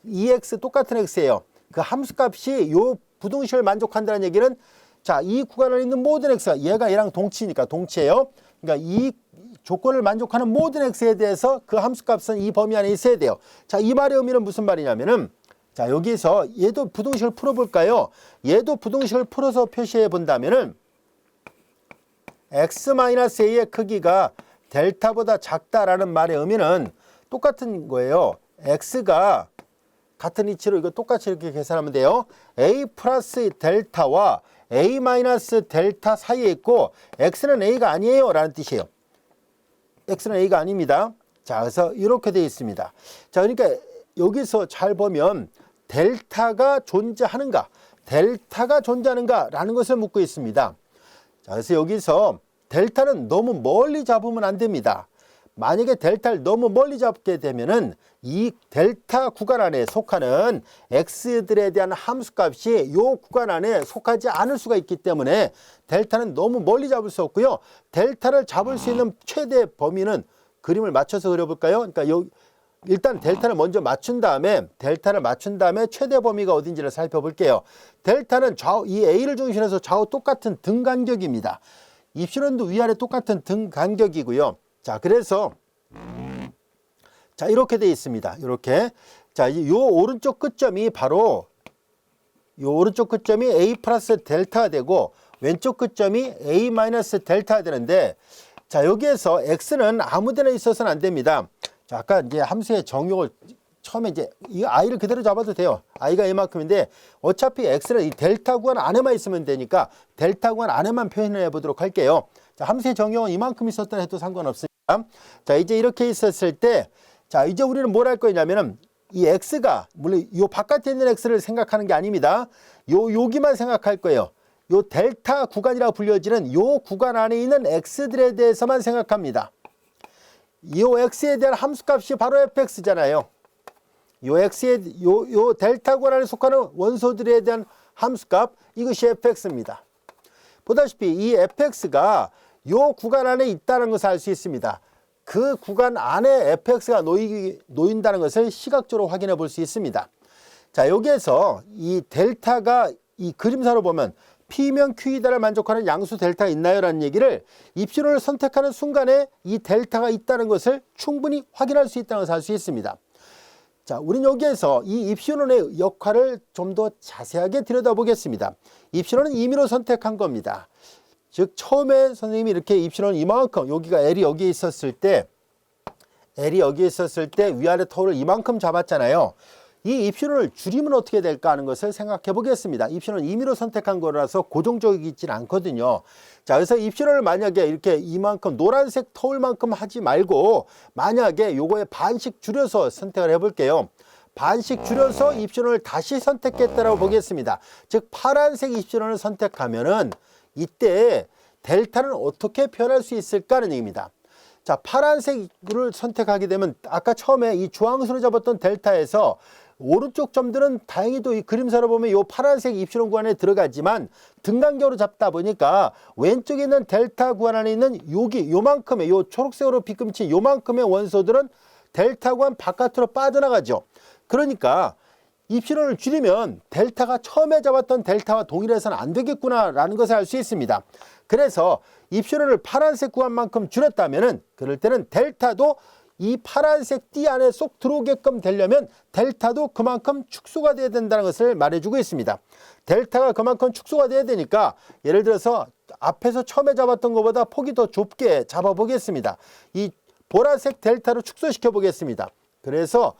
EX 똑같은 X예요. 그 함수값이 요 부등식을 만족한다는 얘기는, 자, 이 구간 안에 있는 모든 X가, 얘가 얘랑 동치니까 동치예요. 그러니까 이 조건을 만족하는 모든 X에 대해서 그 함수값은 이 범위 안에 있어야 돼요. 자, 이 말의 의미는 무슨 말이냐면은, 자, 여기서 얘도 부등식을 풀어볼까요? 얘도 부등식을 풀어서 표시해 본다면은, x-a의 크기가 델타보다 작다라는 말의 의미는 똑같은 거예요. x가 같은 위치로 이거 똑같이 이렇게 계산하면 돼요. a 플러스 델타와 a 마이너스 델타 사이에 있고, x는 a가 아니에요 라는 뜻이에요. x는 a가 아닙니다. 자, 그래서 이렇게 되어 있습니다. 자, 그러니까 여기서 잘 보면 델타가 존재하는가, 델타가 존재하는가 라는 것을 묻고 있습니다. 자, 그래서 여기서 델타는 너무 멀리 잡으면 안 됩니다. 만약에 델타를 너무 멀리 잡게 되면은 이 델타 구간 안에 속하는 x들에 대한 함수값이 이 구간 안에 속하지 않을 수가 있기 때문에 델타는 너무 멀리 잡을 수 없고요. 델타를 잡을 수 있는 최대 범위는 그림을 맞춰서 그려볼까요? 그러니까 일단 델타를 먼저 맞춘 다음에 최대 범위가 어딘지를 살펴볼게요. 델타는 좌우, 이 A를 중심으로 해서 좌우 똑같은 등 간격입니다. 입실론도 위아래 똑같은 등 간격이고요. 자, 그래서 자, 이렇게 되어 있습니다. 이렇게. 자, 이제 요 오른쪽 끝점이 바로 요 오른쪽 끝점이 A 플러스 델타가 되고 왼쪽 끝점이 A 마이너스 델타가 되는데, 자, 여기에서 X는 아무 데나 있어서는 안 됩니다. 자, 아까 이제 함수의 정욕을 처음에 이제 이 I를 그대로 잡아도 돼요. I가 이만큼인데 어차피 X는 이 델타 구간 안에만 있으면 되니까 델타 구간 안에만 표현해 보도록 할게요. 자, 함수의 정욕은 이만큼 있었다 해도 상관없습니다. 자, 이제 이렇게 있었을 때, 자, 이제 우리는 뭘 할 거냐면은 이 X가 물론 요 바깥에 있는 X를 생각하는 게 아닙니다. 여기만 생각할 거예요. 요 델타 구간이라고 불려지는 요 구간 안에 있는 X들에 대해서만 생각합니다. 이 X에 대한 함수값이 바로 fx잖아요. 요 X에, 요 델타 구간 안에 속하는 원소들에 대한 함수값, 이것이 fx입니다. 보다시피 이 fx가 요 구간 안에 있다는 것을 알 수 있습니다. 그 구간 안에 fx가 놓인다는 것을 시각적으로 확인해 볼 수 있습니다. 자, 여기에서 이 델타가 이 그림사로 보면 P면 Q이다를 만족하는 양수 델타가 있나요? 라는 얘기를 입실론을 선택하는 순간에 이 델타가 있다는 것을 충분히 확인할 수 있다는 것을 알 수 있습니다. 자, 우리는 여기에서 이 입실론의 역할을 좀 더 자세하게 들여다보겠습니다. 입실론은 임의로 선택한 겁니다. 즉, 처음에 선생님이 이렇게 입실론 이만큼, 여기가 L이 여기에 있었을 때, 위아래 터울을 이만큼 잡았잖아요. 이 입신호를 줄이면 어떻게 될까 하는 것을 생각해 보겠습니다. 입신호는 임의로 선택한 거라서 고정적이진 않거든요. 자, 그래서 입신호를 만약에 이렇게 이만큼 노란색 터울만큼 하지 말고 만약에 요거에 반씩 줄여서 선택을 해 볼게요. 반씩 줄여서 입신호를 다시 선택했다라고 보겠습니다. 즉 파란색 입신호를 선택하면은 이때 델타는 어떻게 표현할 수 있을까 하는 얘기입니다. 자, 파란색을 선택하게 되면 아까 처음에 이 주황수로 잡았던 델타에서 오른쪽 점들은 다행히도 이 그림사로 보면 이 파란색 입신호 구간에 들어가지만 등간격으로 잡다 보니까 왼쪽에 있는 델타 구간 안에 있는 여기 요만큼의 요 초록색으로 빗금친 요만큼의 원소들은 델타 구간 바깥으로 빠져나가죠. 그러니까 입신호를 줄이면 델타가 처음에 잡았던 델타와 동일해서는 안 되겠구나라는 것을 알 수 있습니다. 그래서 입신호를 파란색 구간만큼 줄였다면은 그럴 때는 델타도 이 파란색 띠 안에 쏙 들어오게끔 되려면 델타도 그만큼 축소가 돼야 된다는 것을 말해주고 있습니다. 델타가 그만큼 축소가 돼야 되니까 예를 들어서 앞에서 처음에 잡았던 것보다 폭이 더 좁게 잡아보겠습니다. 이 보라색 델타를 축소시켜 보겠습니다. 그래서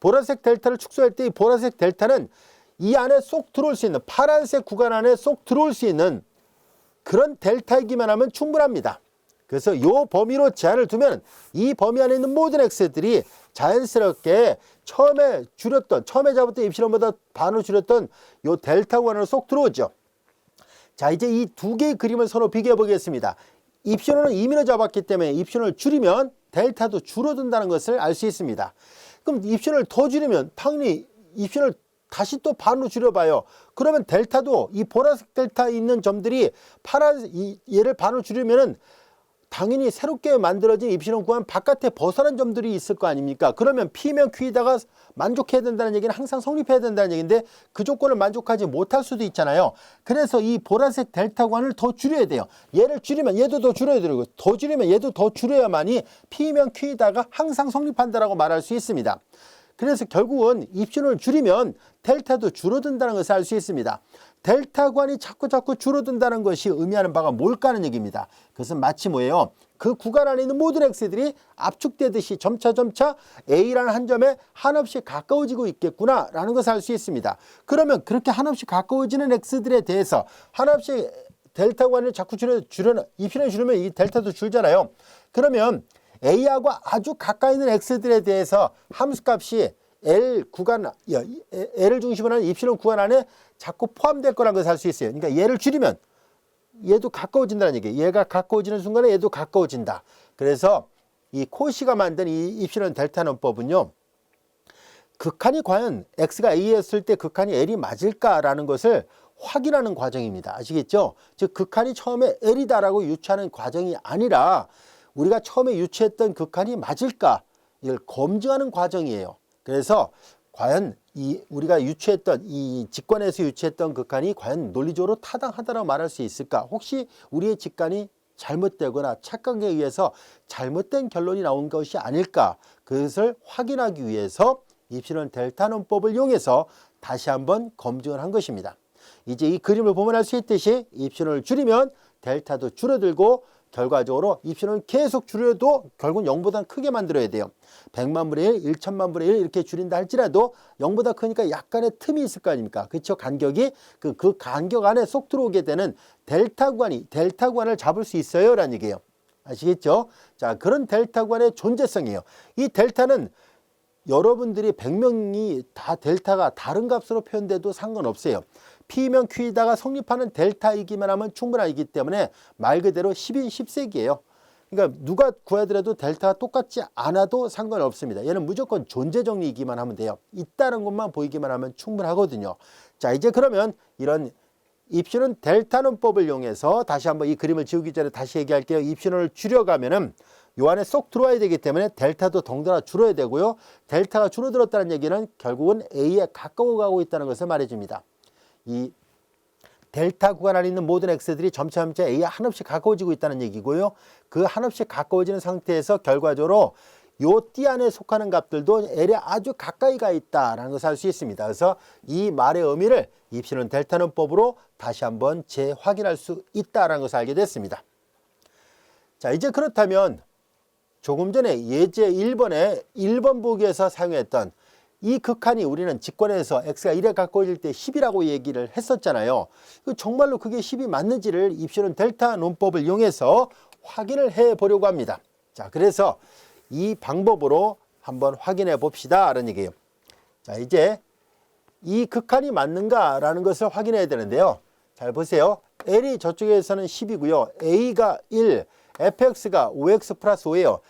보라색 델타를 축소할 때 이 보라색 델타는 이 안에 쏙 들어올 수 있는 파란색 구간 안에 쏙 들어올 수 있는 그런 델타이기만 하면 충분합니다. 그래서 이 범위로 제한을 두면 이 범위 안에 있는 모든 x들이 자연스럽게 처음에 잡았던 입신호보다 반으로 줄였던 이 델타 구간으로 쏙 들어오죠. 자, 이제 이 두 개의 그림을 서로 비교해 보겠습니다. 입신호는 임의로 잡았기 때문에 입신호를 줄이면 델타도 줄어든다는 것을 알 수 있습니다. 그럼 입신호를 더 줄이면 당연히 입신호를 다시 또 반으로 줄여봐요. 그러면 델타도 이 보라색 델타 있는 점들이 얘를 반으로 줄이면은 당연히 새롭게 만들어진 입신호 구간 바깥에 벗어난 점들이 있을 거 아닙니까? 그러면 P면 Q에다가 만족해야 된다는 얘기는 항상 성립해야 된다는 얘기인데 그 조건을 만족하지 못할 수도 있잖아요. 그래서 이 보라색 델타 구간을 더 줄여야 돼요. 얘를 줄이면 얘도 더 줄여야 되고 더 줄이면 얘도 더 줄여야만이 P면 Q에다가 항상 성립한다라고 말할 수 있습니다. 그래서 결국은 입신호를 줄이면 델타도 줄어든다는 것을 알 수 있습니다. 델타 구간이 자꾸 줄어든다는 것이 의미하는 바가 뭘까 하는 얘기입니다. 그것은 마치 뭐예요? 그 구간 안에 있는 모든 x들이 압축되듯이 점차 A라는 한 점에 한없이 가까워지고 있겠구나 라는 것을 알 수 있습니다. 그러면 그렇게 한없이 가까워지는 x들에 대해서 한없이 델타 구간을 자꾸 입신호를 줄이면 이 델타도 줄잖아요. 그러면 A하고 아주 가까이 있는 x들에 대해서 함수값이 L 구간, L을 중심으로 하는 입신호 구간 안에 자꾸 포함될 거라는 것을 알 수 있어요. 그러니까 얘를 줄이면 얘도 가까워진다는 얘기예요. 얘가 가까워지는 순간에 얘도 가까워진다. 그래서 이 코시가 만든 이 입신호 델타 논법은요. 극한이 과연 x가 a였을 때 극한이 l이 맞을까라는 것을 확인하는 과정입니다. 아시겠죠? 즉 극한이 처음에 l이다라고 유추하는 과정이 아니라 우리가 처음에 유추했던 극한이 맞을까 이걸 검증하는 과정이에요. 그래서 과연 우리가 유추했던 이 직관에서 유추했던 극한이 과연 논리적으로 타당하다고 말할 수 있을까? 혹시 우리의 직관이 잘못되거나 착각에 의해서 잘못된 결론이 나온 것이 아닐까? 그것을 확인하기 위해서 입신호 델타 논법을 이용해서 다시 한번 검증을 한 것입니다. 이제 이 그림을 보면 알 수 있듯이 입신호를 줄이면 델타도 줄어들고 결과적으로 입신호는 계속 줄여도 결국은 0보다 크게 만들어야 돼요. 100만 분의 1, 1000만 분의 1 이렇게 줄인다 할지라도 0보다 크니까 약간의 틈이 있을 거 아닙니까? 그렇죠? 간격이 그 간격 안에 쏙 들어오게 되는 델타 구간을 잡을 수 있어요 라는 얘기예요. 아시겠죠? 자, 그런 델타 구간의 존재성이에요. 이 델타는 여러분들이 100명이 다 델타가 다른 값으로 표현돼도 상관없어요. P면 Q에다가 성립하는 델타이기만 하면 충분하기 때문에 말 그대로 10인 10색이에요. 그러니까 누가 구하더라도 델타가 똑같지 않아도 상관없습니다. 얘는 무조건 존재 정리이기만 하면 돼요. 있다는 것만 보이기만 하면 충분하거든요. 자, 이제 그러면 이런 입신호 델타 논법을 이용해서 다시 한번 이 그림을 지우기 전에 다시 얘기할게요. 입신호를 줄여가면은 요 안에 쏙 들어와야 되기 때문에 델타도 덩달아 줄어야 되고요. 델타가 줄어들었다는 얘기는 결국은 A에 가까워 가고 있다는 것을 말해줍니다. 이 델타 구간 안에 있는 모든 x들이 점차 A에 한없이 가까워지고 있다는 얘기고요. 그 한없이 가까워지는 상태에서 결과적으로 요 띠 안에 속하는 값들도 L에 아주 가까이 가 있다는 것을 알 수 있습니다. 그래서 이 말의 의미를 입신호 델타 논법으로 다시 한번 재확인할 수 있다는 것을 알게 됐습니다. 자, 이제 그렇다면 조금 전에 예제 1번에 1번 보기에서 사용했던 이 극한이 우리는 직권에서 x가 1에 가까워질 때 10이라고 얘기를 했었잖아요. 정말로 그게 10이 맞는지를 입시론 델타 논법을 이용해서 확인을 해 보려고 합니다. 자, 그래서 이 방법으로 한번 확인해 봅시다 라는 얘기예요. 자, 이제 이 극한이 맞는가라는 것을 확인해야 되는데요. 잘 보세요. L이 저쪽에서는 10이고요. A가 1, fx가 5x 플러스 5예요.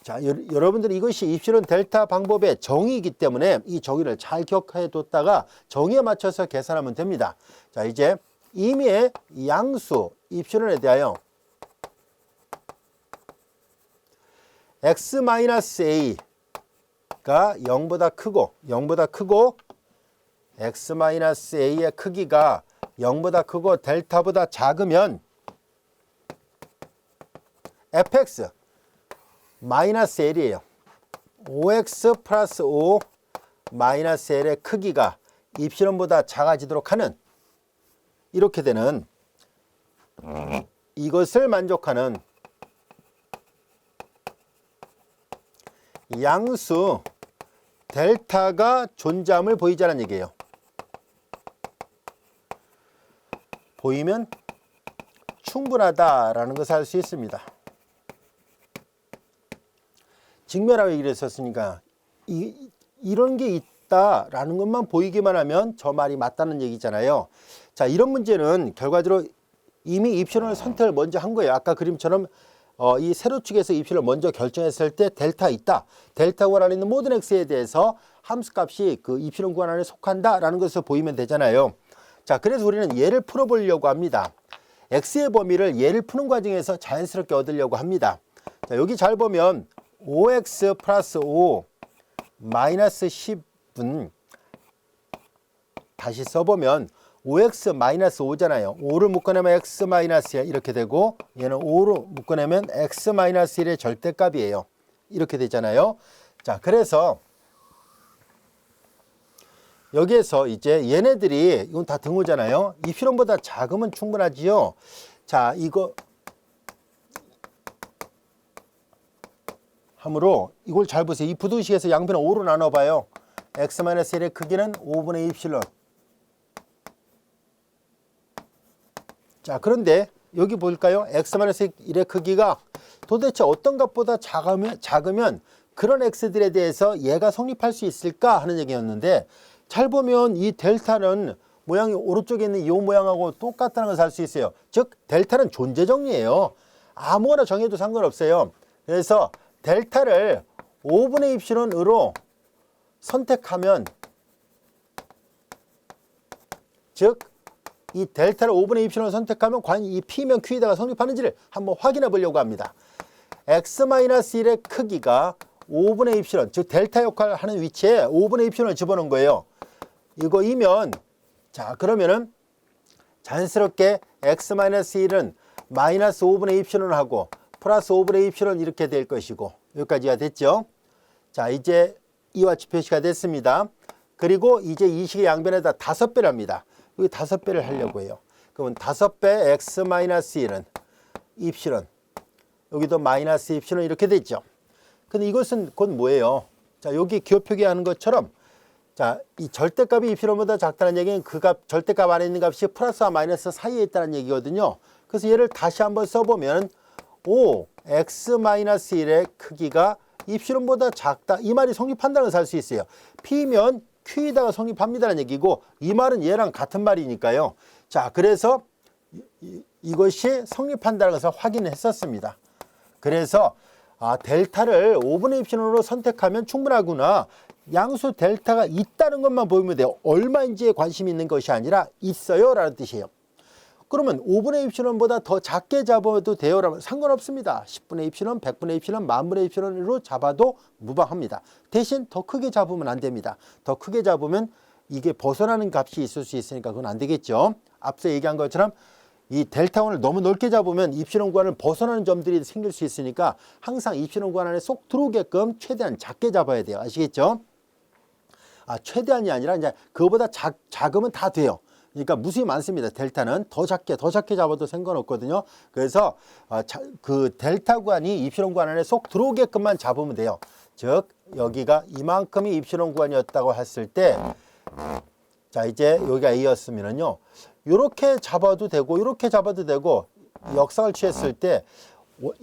자, 여러분들은 이것이 입시론 델타 방법의 정의이기 때문에 이 정의를 잘 기억해 뒀다가 정의에 맞춰서 계산하면 됩니다. 자, 이제 임의의 양수 입시론에 대하여 x-a가 0보다 크고 x-a의 크기가 0보다 크고 델타보다 작으면 fx 마이너스 L이에요. 5x 플러스 5 마이너스 L의 크기가 입시론보다 작아지도록 하는 이렇게 되는 이것을 만족하는 양수 델타가 존재함을 보이자는 얘기예요. 보이면 충분하다라는 것을 알 수 있습니다. 직면하고 얘기를 했었으니까 이런 게 있다라는 것만 보이기만 하면 저 말이 맞다는 얘기잖아요. 자, 이런 문제는 결과적으로 이미 입시론을 선택을 먼저 한 거예요. 아까 그림처럼 이 세로축에서 입시를 먼저 결정했을 때 델타 있다. 델타 구간 안에 있는 모든 x에 대해서 함수값이 그 입시론 구간 안에 속한다라는 것을 보이면 되잖아요. 자, 그래서 우리는 얘를 풀어보려고 합니다. x의 범위를 얘를 푸는 과정에서 자연스럽게 얻으려고 합니다. 자, 여기 잘 보면 5x 플러스 5 마이너스 10은 다시 써보면 5x 마이너스 5잖아요. 5를 묶어내면 x 마이너스 1 이렇게 되고 얘는 5로 묶어내면 x 마이너스 1의 절대값이에요. 이렇게 되잖아요. 자, 그래서 여기에서 이제 얘네들이 이건 다 등호잖아요. 입시론보다 작으면 충분하지요. 자, 이거 함으로 이걸 잘 보세요. 이 부등식에서 양변을 5로 나눠봐요. x-1의 크기는 5분의 입실론. 자, 그런데 여기 볼까요? x-1의 크기가 도대체 어떤 값보다 작으면 그런 x들에 대해서 얘가 성립할 수 있을까 하는 얘기였는데, 잘 보면 이 델타는 모양이 오른쪽에 있는 이 모양하고 똑같다는 것을 알 수 있어요. 즉 델타는 존재 정리예요. 아무거나 정해도 상관없어요. 그래서 델타를 5분의 입실론으로 선택하면, 즉 이 델타를 5분의 입실론으로 선택하면 과연 이 P면 Q에다가 성립하는지를 한번 확인해 보려고 합니다. x-1의 크기가 5분의 입실론, 즉 델타 역할을 하는 위치에 5분의 입실론을 집어넣은 거예요. 이거이면, 자, 그러면은 자연스럽게 x-1은 마이너스 5분의 입실론을 하고 플러스 5분의 입실론 이렇게 될 것이고, 여기까지가 됐죠. 자, 이제 이와 같이 표시가 됐습니다. 그리고 이제 이 식의 양변에다 5배를 합니다. 여기 5배를 하려고 해요. 그러면 5배 x-1은 입실론, 여기도 마이너스 입실론 이렇게 됐죠. 근데 이것은 곧 뭐예요? 자, 여기 기호 표기하는 것처럼, 자, 이 절대값이 입실론보다 작다는 얘기는 그 값, 절대값 안에 있는 값이 플러스와 마이너스 사이에 있다는 얘기거든요. 그래서 얘를 다시 한번 써보면 5 x-1의 크기가 입실론보다 작다, 이 말이 성립한다는 것을 알 수 있어요. P면 Q에다가 성립합니다는 얘기고, 이 말은 얘랑 같은 말이니까요. 자, 그래서 이것이 성립한다는 것을 확인했었습니다. 그래서 델타를 5분의 입실론으로 선택하면 충분하구나. 양수 델타가 있다는 것만 보이면 돼요. 얼마인지에 관심이 있는 것이 아니라 있어요 라는 뜻이에요. 그러면 5분의 입실론보다 더 작게 잡아도 돼요 라면 상관없습니다. 10분의 입실론, 100분의 입실론, 10,000분의 입실론으로 잡아도 무방합니다. 대신 더 크게 잡으면 안 됩니다. 더 크게 잡으면 이게 벗어나는 값이 있을 수 있으니까 그건 안 되겠죠. 앞서 얘기한 것처럼 이 델타1을 너무 넓게 잡으면 입실론 구간을 벗어나는 점들이 생길 수 있으니까 항상 입실론 구간 안에 속 들어오게끔 최대한 작게 잡아야 돼요. 아시겠죠? 최대한이 아니라 이제 그거보다 작으면 다 돼요. 그러니까 무수히 많습니다. 델타는 더 작게 잡아도 상관없거든요. 그래서 그 델타 구간이 입실론 구간 안에 속 들어오게끔만 잡으면 돼요. 즉 여기가 이만큼이 입실론 구간이었다고 했을 때, 자 이제 여기가 A였으면은요, 이렇게 잡아도 되고 이렇게 잡아도 되고, 역상을 취했을 때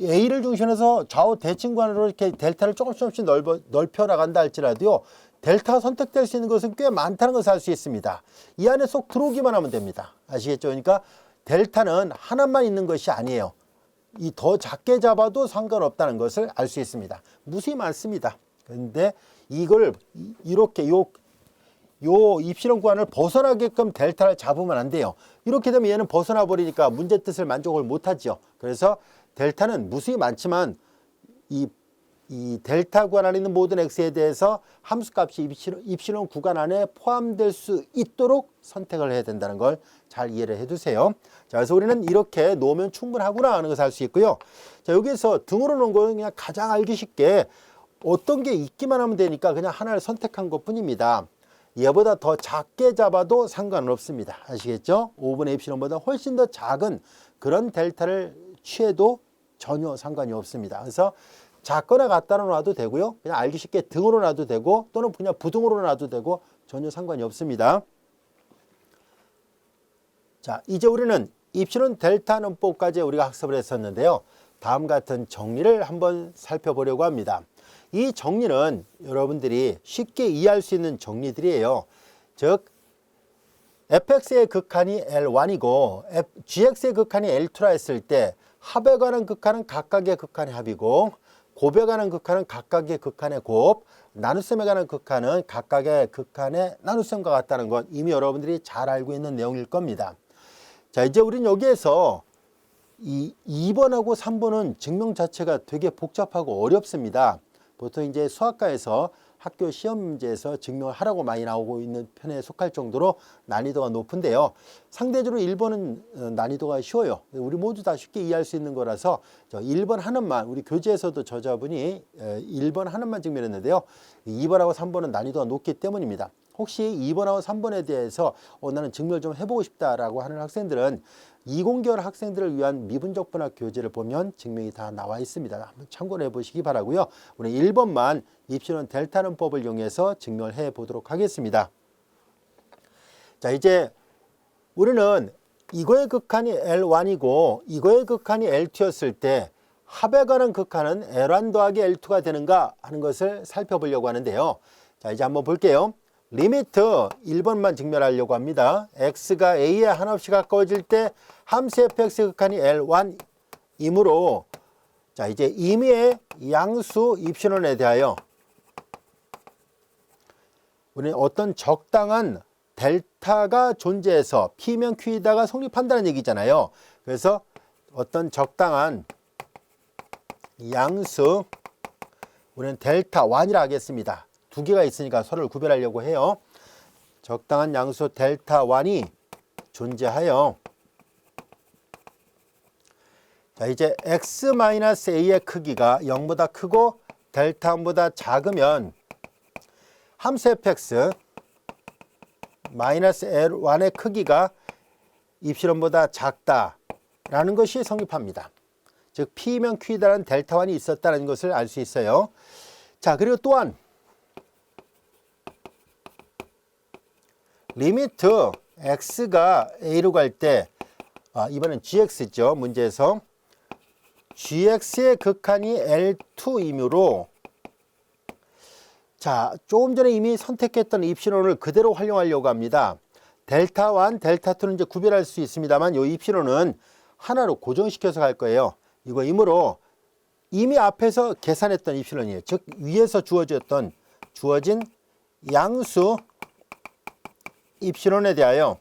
A를 중심으로 좌우 대칭 구간으로 이렇게 델타를 조금씩 넓혀 나간다 할지라도요, 델타가 선택될 수 있는 것은 꽤 많다는 것을 알 수 있습니다. 이 안에 쏙 들어오기만 하면 됩니다. 아시겠죠? 그러니까 델타는 하나만 있는 것이 아니에요. 이 더 작게 잡아도 상관없다는 것을 알 수 있습니다. 무수히 많습니다. 그런데 이걸 이렇게 요 입실론 구간을 벗어나게끔 델타를 잡으면 안 돼요. 이렇게 되면 얘는 벗어나 버리니까 문제 뜻을 만족을 못하죠. 그래서 델타는 무수히 많지만 이 델타 구간 안에 있는 모든 x에 대해서 함수값이 입실론 구간 안에 포함될 수 있도록 선택을 해야 된다는 걸 잘 이해를 해두세요. 자, 그래서 우리는 이렇게 놓으면 충분하구나 하는 것을 알 수 있고요. 자, 여기서 등으로 놓은 거는 그냥 가장 알기 쉽게 어떤 게 있기만 하면 되니까 그냥 하나를 선택한 것 뿐입니다. 얘보다 더 작게 잡아도 상관은 없습니다. 아시겠죠? 5분의 입실론보다 훨씬 더 작은 그런 델타를 취해도 전혀 상관이 없습니다. 그래서 작거나 같다로 놔도 되고요. 그냥 알기 쉽게 등으로 놔도 되고 또는 그냥 부등으로 놔도 되고 전혀 상관이 없습니다. 자, 이제 우리는 입실론 델타 논법까지 우리가 학습을 했었는데요. 다음 같은 정리를 한번 살펴보려고 합니다. 이 정리는 여러분들이 쉽게 이해할 수 있는 정리들이에요. 즉 fx의 극한이 L1이고 gx의 극한이 L2라 했을 때 합에 관한 극한은 각각의 극한의 합이고 곱에 관한 극한은 각각의 극한의 곱, 나눗셈에 관한 극한은 각각의 극한의 나눗셈과 같다는 것 이미 여러분들이 잘 알고 있는 내용일 겁니다. 자, 이제 우리는 여기에서 이 2번하고 3번은 증명 자체가 되게 복잡하고 어렵습니다. 보통 이제 수학과에서 학교 시험 문제에서 증명을 하라고 많이 나오고 있는 편에 속할 정도로 난이도가 높은데요. 상대적으로 1번은 난이도가 쉬워요. 우리 모두 다 쉽게 이해할 수 있는 거라서 1번 하나만, 우리 교재에서도 저자분이 1번 하나만 증명했는데요. 2번하고 3번은 난이도가 높기 때문입니다. 혹시 2번하고 3번에 대해서 나는 증명을 좀 해보고 싶다라고 하는 학생들은 20개월 학생들을 위한 미분적 분학 교재를 보면 증명이 다 나와 있습니다. 한번 참고를 해보시기 바라고요. 우리 1번만 입실론 델타 논법을 이용해서 증명을 해보도록 하겠습니다. 자, 이제 우리는 이거의 극한이 L1이고 이거의 극한이 L2였을 때 합에 관한 극한은 L1 더하기 L2가 되는가 하는 것을 살펴보려고 하는데요. 자, 이제 한번 볼게요. 리미트 1번만 증명하려고 합니다. x가 a에 한없이 가까워질 때 함수 fx의 극한이 L1이므로 자, 이제 임의의 양수 입실론에 대하여 우리는 어떤 적당한 델타가 존재해서 P면 Q이다가 성립한다는 얘기잖아요. 그래서 어떤 적당한 양수 우리는 델타 1이라 하겠습니다. 두 개가 있으니까 서로를 구별하려고 해요. 적당한 양수 델타 1이 존재하여 자, 이제 x-a의 크기가 0보다 크고 델타 1보다 작으면 함수 fx -l1의 크기가 입실론보다 작다라는 것이 성립합니다. 즉 P면 Q이다라는 델타 1이 있었다는 것을 알 수 있어요. 자, 그리고 또한 리미트 x가 a로 갈 때 이번엔 gx죠. 문제에서 gx의 극한이 L2이므로 자, 조금 전에 이미 선택했던 입실론을 그대로 활용하려고 합니다. 델타 1, 델타 2는 이제 구별할 수 있습니다만 이 입실론은 하나로 고정시켜서 갈 거예요. 이거이므로 이미 앞에서 계산했던 입실론이에요. 즉 위에서 주어진 양수 입실론에 대하여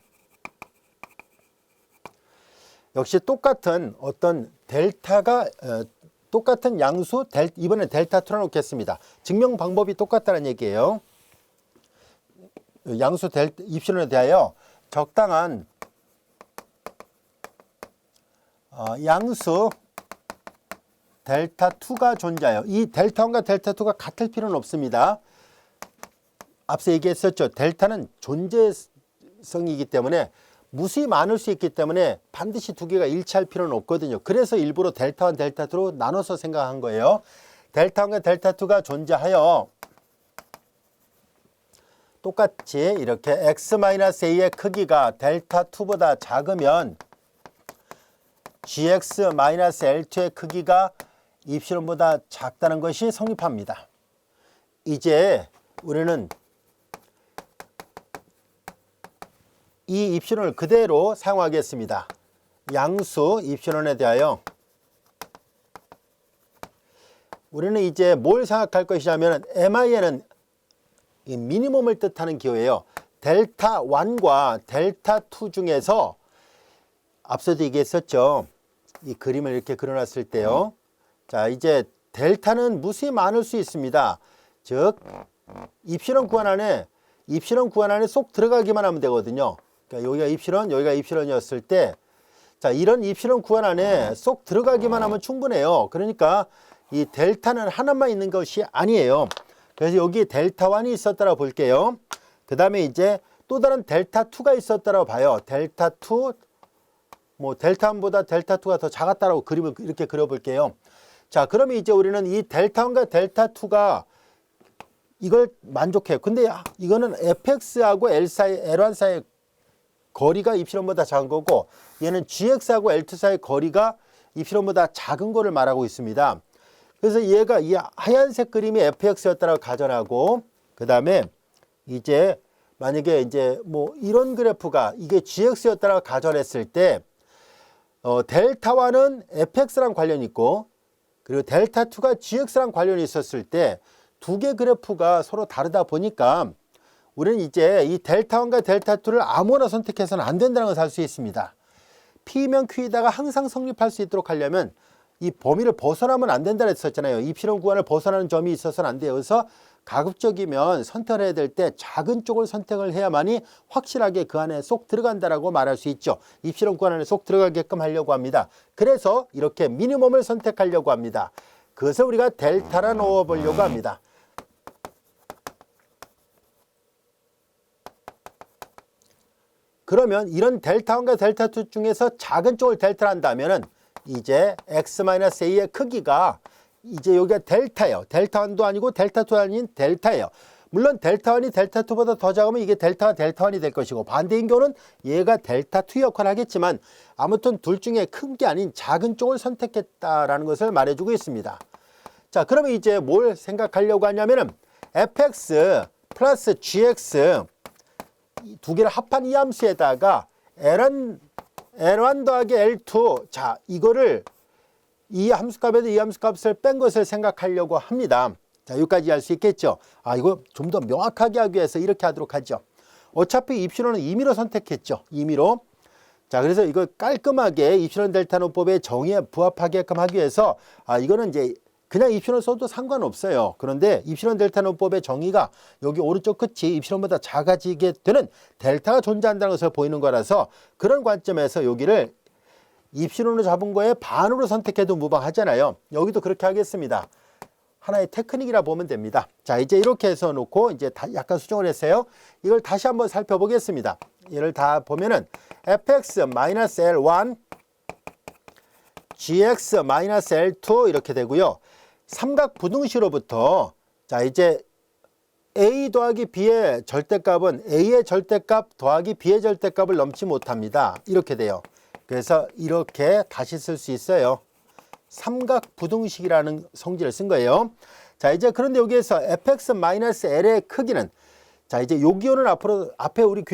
역시 똑같은 어떤 델타가 똑같은 양수 이번엔 델타 2로 놓겠습니다. 증명 방법이 똑같다는 얘기예요. 양수 입실론에 대하여 적당한 양수 델타 2가 존재하여 이 델타 1과 델타 2가 같을 필요는 없습니다. 앞서 얘기했었죠. 델타는 존재성이기 때문에 무수히 많을 수 있기 때문에 반드시 두 개가 일치할 필요는 없거든요. 그래서 일부러 델타 1, 델타 2로 나눠서 생각한 거예요. 델타 1과 델타 2가 존재하여 똑같이 이렇게 x-a의 크기가 델타 2보다 작으면 gx-l2의 크기가 입실론보다 작다는 것이 성립합니다. 이제 우리는 이 입실론을 그대로 사용하겠습니다. 양수 입실론에 대하여 우리는 이제 뭘 생각할 것이냐면 MIN은 미니멈을 뜻하는 기호예요. 델타 1과 델타 2 중에서 앞서도 얘기했었죠. 이 그림을 이렇게 그려놨을 때요. 자, 이제 델타는 무수히 많을 수 있습니다. 즉 입실론 구간 안에 쏙 들어가기만 하면 되거든요. 그러니까 여기가 입실론, 여기가 입실론이었을 때, 자, 이런 입실론 구간 안에 쏙 들어가기만 하면 충분해요. 그러니까 이 델타는 하나만 있는 것이 아니에요. 그래서 여기 델타 1이 있었다고 볼게요. 그 다음에 이제 또 다른 델타 2가 있었다고 봐요. 델타 2, 뭐 델타 1보다 델타 2가 더 작았다라고 그림을 이렇게 그려볼게요. 자, 그러면 이제 우리는 이 델타 1과 델타 2가 이걸 만족해요. 근데 이거는 fx하고 L1 사이의 거리가 입실론보다 작은 거고, 얘는 gx하고 L2 사이의 거리가 입실론보다 작은 거를 말하고 있습니다. 그래서 얘가 이 하얀색 그림이 fx였다고 가정하고, 그 다음에 이제 만약에 이제 뭐 이런 그래프가 이게 gx였다고 가정했을 때, 델타 1은 fx랑 관련이 있고, 그리고 델타 2가 gx랑 관련이 있었을 때 두 개 그래프가 서로 다르다 보니까 우리는 이제 이 델타 1과 델타 2를 아무나 선택해서는 안 된다는 것을 알 수 있습니다. P면 Q이다가 항상 성립할 수 있도록 하려면 이 범위를 벗어나면 안 된다고 했었잖아요. 입실론 구간을 벗어나는 점이 있어서는 안 돼요. 그래서 가급적이면 선택을 해야 될 때 작은 쪽을 선택을 해야만이 확실하게 그 안에 쏙 들어간다라고 말할 수 있죠. 입실론 구간 안에 쏙 들어가게끔 하려고 합니다. 그래서 이렇게 미니멈을 선택하려고 합니다. 그것을 우리가 델타라 넣어보려고 합니다. 그러면 이런 델타 1과 델타 2 중에서 작은 쪽을 델타라 한다면은 이제 x-a의 크기가 이제 여기가 델타예요. 델타 1도 아니고 델타 2도 아닌 델타예요. 물론 델타 1이 델타 2보다 더 작으면 이게 델타가 델타 1이 될 것이고, 반대인 경우는 얘가 델타 2 역할을 하겠지만 아무튼 둘 중에 큰 게 아닌 작은 쪽을 선택했다라는 것을 말해주고 있습니다. 자, 그러면 이제 뭘 생각하려고 하냐면은 fx 플러스 gx 두 개를 합한 이 함수에다가 L1 더하기 L2, 자, 이거를 이 함수값에서 이 함수값을 뺀 것을 생각하려고 합니다. 자, 여기까지 할 수 있겠죠. 이거 좀 더 명확하게 하기 위해서 이렇게 하도록 하죠. 어차피 입실론은 임의로 선택했죠. 임의로. 자, 그래서 이걸 깔끔하게 입실론 델타 논법의 정의에 부합하게끔 하기 위해서 이거는 이제 그냥 입실론 써도 상관없어요. 그런데 입실론 델타 논법의 정의가 여기 오른쪽 끝이 입실론보다 작아지게 되는 델타가 존재한다는 것을 보이는 거라서 그런 관점에서 여기를 입실론으로 잡은 거에 반으로 선택해도 무방하잖아요. 여기도 그렇게 하겠습니다. 하나의 테크닉이라 보면 됩니다. 자, 이제 이렇게 해서 놓고 이제 약간 수정을 했어요. 이걸 다시 한번 살펴보겠습니다. 얘를 다 보면은 fx-l1 gx-l2 이렇게 되고요. 삼각 부등식으로부터 자, 이제 a 더하기 b의 절대값은 a의 절대값 더하기 b의 절대값을 넘지 못합니다. 이렇게 돼요. 그래서 이렇게 다시 쓸 수 있어요. 삼각 부등식이라는 성질을 쓴 거예요. 자, 이제 그런데 여기에서 fx-l의 크기는, 자, 이제 요 기호는 앞에 우리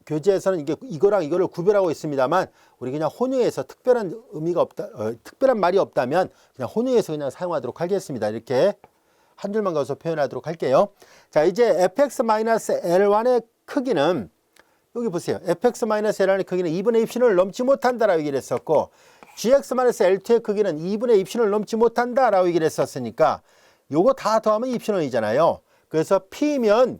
교재에서는 이거랑 이거를 구별하고 있습니다만 우리 그냥 혼용해서 특별한 의미가 없다, 특별한 말이 없다면 그냥 혼용해서 그냥 사용하도록 하겠습니다. 이렇게 한 줄만 가서 표현하도록 할게요. 자, 이제 fx-l1의 크기는 여기 보세요. fx-l의 크기는 2분의 입신을 넘지 못한다라고 얘기를 했었고, gx-l2의 크기는 2분의 입신을 넘지 못한다라고 얘기를 했었으니까 요거 다 더하면 입신원이잖아요. 그래서 p면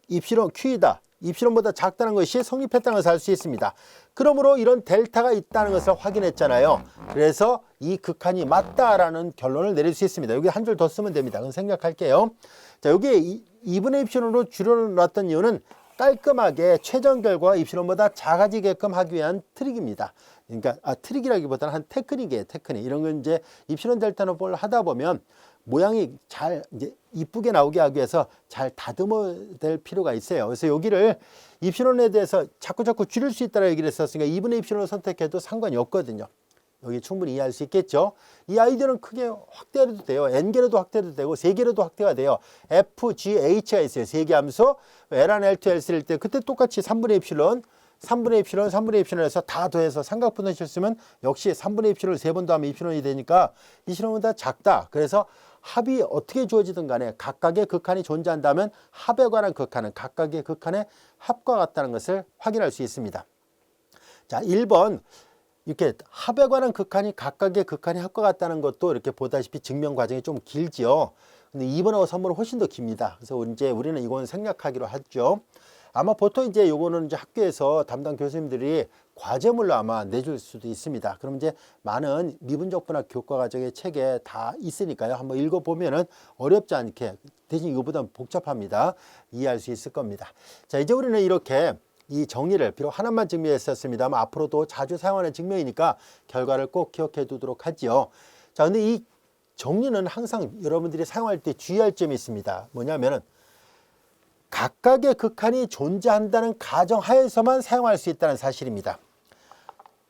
입신원 q이다. 입실론보다 작다는 것이 성립했다는 것을 알 수 있습니다. 그러므로 이런 델타가 있다는 것을 확인했잖아요. 그래서 이 극한이 맞다라는 결론을 내릴 수 있습니다. 여기 한 줄 더 쓰면 됩니다. 그건 생략할게요. 자, 여기 2분의 입실론으로 줄여놨던 이유는 깔끔하게 최종 결과가 입실론보다 작아지게끔 하기 위한 트릭입니다. 그러니까 트릭이라기보다는 한 테크닉이에요. 테크닉. 이런 건 이제 입실론 델타노법을 하다 보면 모양이 잘 이제 이쁘게 나오게 하기 위해서 잘 다듬어야 될 필요가 있어요. 그래서 여기를 입실론에 대해서 자꾸 줄일 수 있다고 얘기를 했었으니까 2분의 입실론을 선택해도 상관이 없거든요. 여기 충분히 이해할 수 있겠죠. 이 아이디어는 크게 확대해도 돼요. n개로도 확대해도 되고 3개로도 확대가 돼요. f, g, h가 있어요. 3개 함수. L1, L2, L3일 때 그때 똑같이 3분의 입실론, 3분의 입실론, 3분의 입실론에서 다 더해서 삼각분해식을 쓰면 역시 3분의 입실론을 3번 더하면 입실론이 되니까 이 실론보다 작다. 그래서 합이 어떻게 주어지든 간에 각각의 극한이 존재한다면 합에 관한 극한은 각각의 극한의 합과 같다는 것을 확인할 수 있습니다. 자, 1번 이렇게 합에 관한 극한이 각각의 극한의 합과 같다는 것도 이렇게 보다시피 증명 과정이 좀 길지요. 근데 2번하고 3번은 훨씬 더 깁니다. 그래서 이제 우리는 이건 생략하기로 하죠. 아마 보통 이제 요거는 이제 학교에서 담당 교수님들이 과제물로 아마 내줄 수도 있습니다. 그럼 이제 많은 미분적분학 교과 과정의 책에 다 있으니까요. 한번 읽어보면은 어렵지 않게, 대신 이거보다는 복잡합니다. 이해할 수 있을 겁니다. 자, 이제 우리는 이렇게 이 정리를 비록 하나만 증명했었습니다만 앞으로도 자주 사용하는 증명이니까 결과를 꼭 기억해 두도록 하지요. 자, 근데 이 정리는 항상 여러분들이 사용할 때 주의할 점이 있습니다. 뭐냐면은 각각의 극한이 존재한다는 가정하에서만 사용할 수 있다는 사실입니다.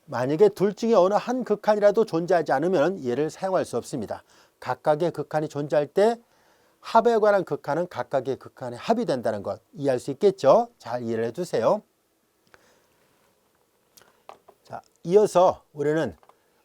만약에 둘 중에 어느 한 극한이라도 존재하지 않으면 얘를 사용할 수 없습니다. 각각의 극한이 존재할 때 합에 관한 극한은 각각의 극한의 합이 된다는 것 이해할 수 있겠죠? 잘 이해를 해두세요. 자, 이어서 우리는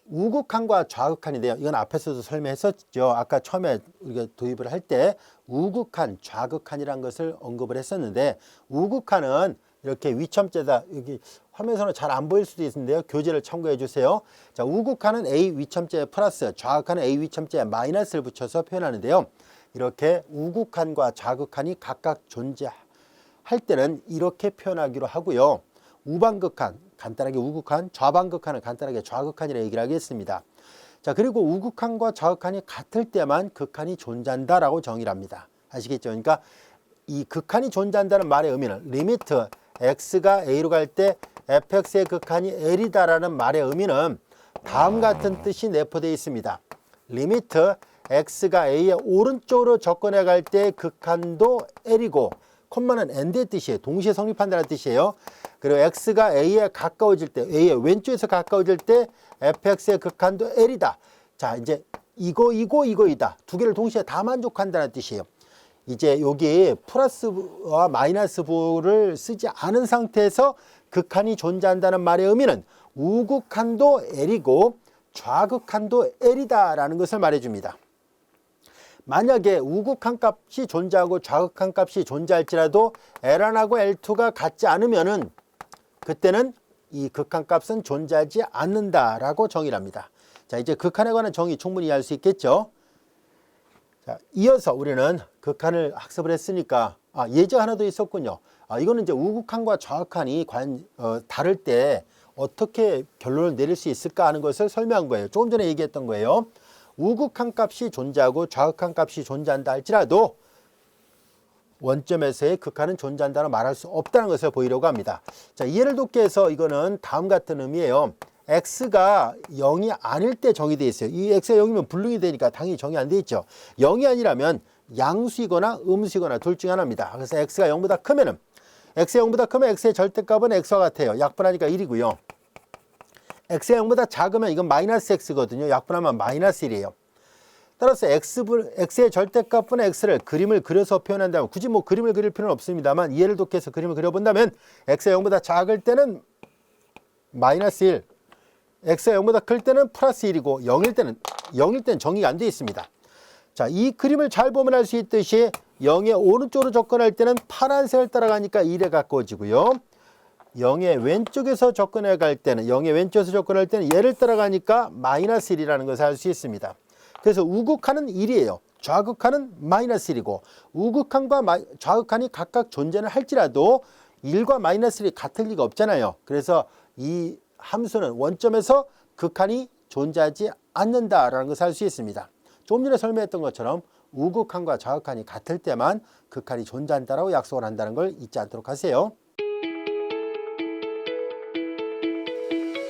우극한과 좌극한인데요. 이건 앞에서도 설명했었죠. 아까 처음에 우리가 도입을 할 때 우극한, 좌극한이라는 것을 언급을 했었는데 우극한은 이렇게 위첨자다. 여기 화면에서는 잘 안 보일 수도 있는데요. 교재를 참고해 주세요. 자, 우극한은 A 위첨자에 플러스, 좌극한은 A 위첨자에 마이너스를 붙여서 표현하는데요. 이렇게 우극한과 좌극한이 각각 존재할 때는 이렇게 표현하기로 하고요. 우방극한, 간단하게 우극한, 좌방극한은 간단하게 좌극한이라고 얘기를 하겠습니다. 자, 그리고 우극한과 좌극한이 같을 때만 극한이 존재한다라고 정의를 합니다. 아시겠죠? 그러니까 이 극한이 존재한다는 말의 의미는 리미트 x가 a로 갈 때 fx의 극한이 l이다라는 말의 의미는 다음 같은 뜻이 내포되어 있습니다. 리미트 x가 a의 오른쪽으로 접근해 갈 때 극한도 l이고 콤마는 and의 뜻이에요. 동시에 성립한다는 뜻이에요. 그리고 x가 a에 가까워질 때, a의 왼쪽에서 가까워질 때 fx의 극한도 l이다. 자, 이제 이거이다. 두 개를 동시에 다 만족한다는 뜻이에요. 이제 여기 플러스와 마이너스 부를 쓰지 않은 상태에서 극한이 존재한다는 말의 의미는 우극한도 l이고 좌극한도 l이다라는 것을 말해줍니다. 만약에 우극한 값이 존재하고 좌극한 값이 존재할지라도 L1하고 L2가 같지 않으면은 그때는 이 극한 값은 존재하지 않는다라고 정의를 합니다. 자, 이제 극한에 관한 정의 충분히 이해할 수 있겠죠? 자, 이어서 우리는 극한을 학습을 했으니까 예제가 하나 더 있었군요. 이거는 이제 우극한과 좌극한이 과연 다를 때 어떻게 결론을 내릴 수 있을까 하는 것을 설명한 거예요. 조금 전에 얘기했던 거예요. 우극한 값이 존재하고 좌극한 값이 존재한다 할지라도 원점에서의 극한은 존재한다는 말할 수 없다는 것을 보이려고 합니다. 자, 이해를 돕기 위해서 이거는 다음 같은 의미예요. x가 0이 아닐 때 정의되어 있어요. 이 x가 0이면 불능이 되니까 당연히 정의 안 돼 있죠. 0이 아니라면 양수이거나 음수이거나 둘 중 하나입니다. 그래서 x가 0보다 크면은 x가 0보다 크면 x의 절대값은 x와 같아요. 약분하니까 1이고요. x가 0보다 작으면 이건 마이너스 x거든요. 약분하면 마이너스 1이에요. 따라서 x의 절대값분 x를 그림을 그려서 표현한다면 굳이 뭐 그림을 그릴 필요는 없습니다만 이해를 돕기 위해서 그림을 그려본다면 x가 0보다 작을 때는 마이너스 1, x가 0보다 클 때는 플러스 1이고 0일 때는 정의가 안 되어 있습니다. 자, 이 그림을 잘 보면 알 수 있듯이 0의 오른쪽으로 접근할 때는 파란색을 따라가니까 1에 가까워지고요. 0의 왼쪽에서 접근해 갈 때는 얘를 따라가니까 마이너스 1이라는 것을 알 수 있습니다. 그래서 우극한은 1이에요. 좌극한은 마이너스 1이고 우극한과 좌극한이 각각 존재는 할지라도 1과 마이너스 1이 같을 리가 없잖아요. 그래서 이 함수는 원점에서 극한이 존재하지 않는다라는 것을 알 수 있습니다. 조금 전에 설명했던 것처럼 우극한과 좌극한이 같을 때만 극한이 존재한다라고 약속을 한다는 걸 잊지 않도록 하세요.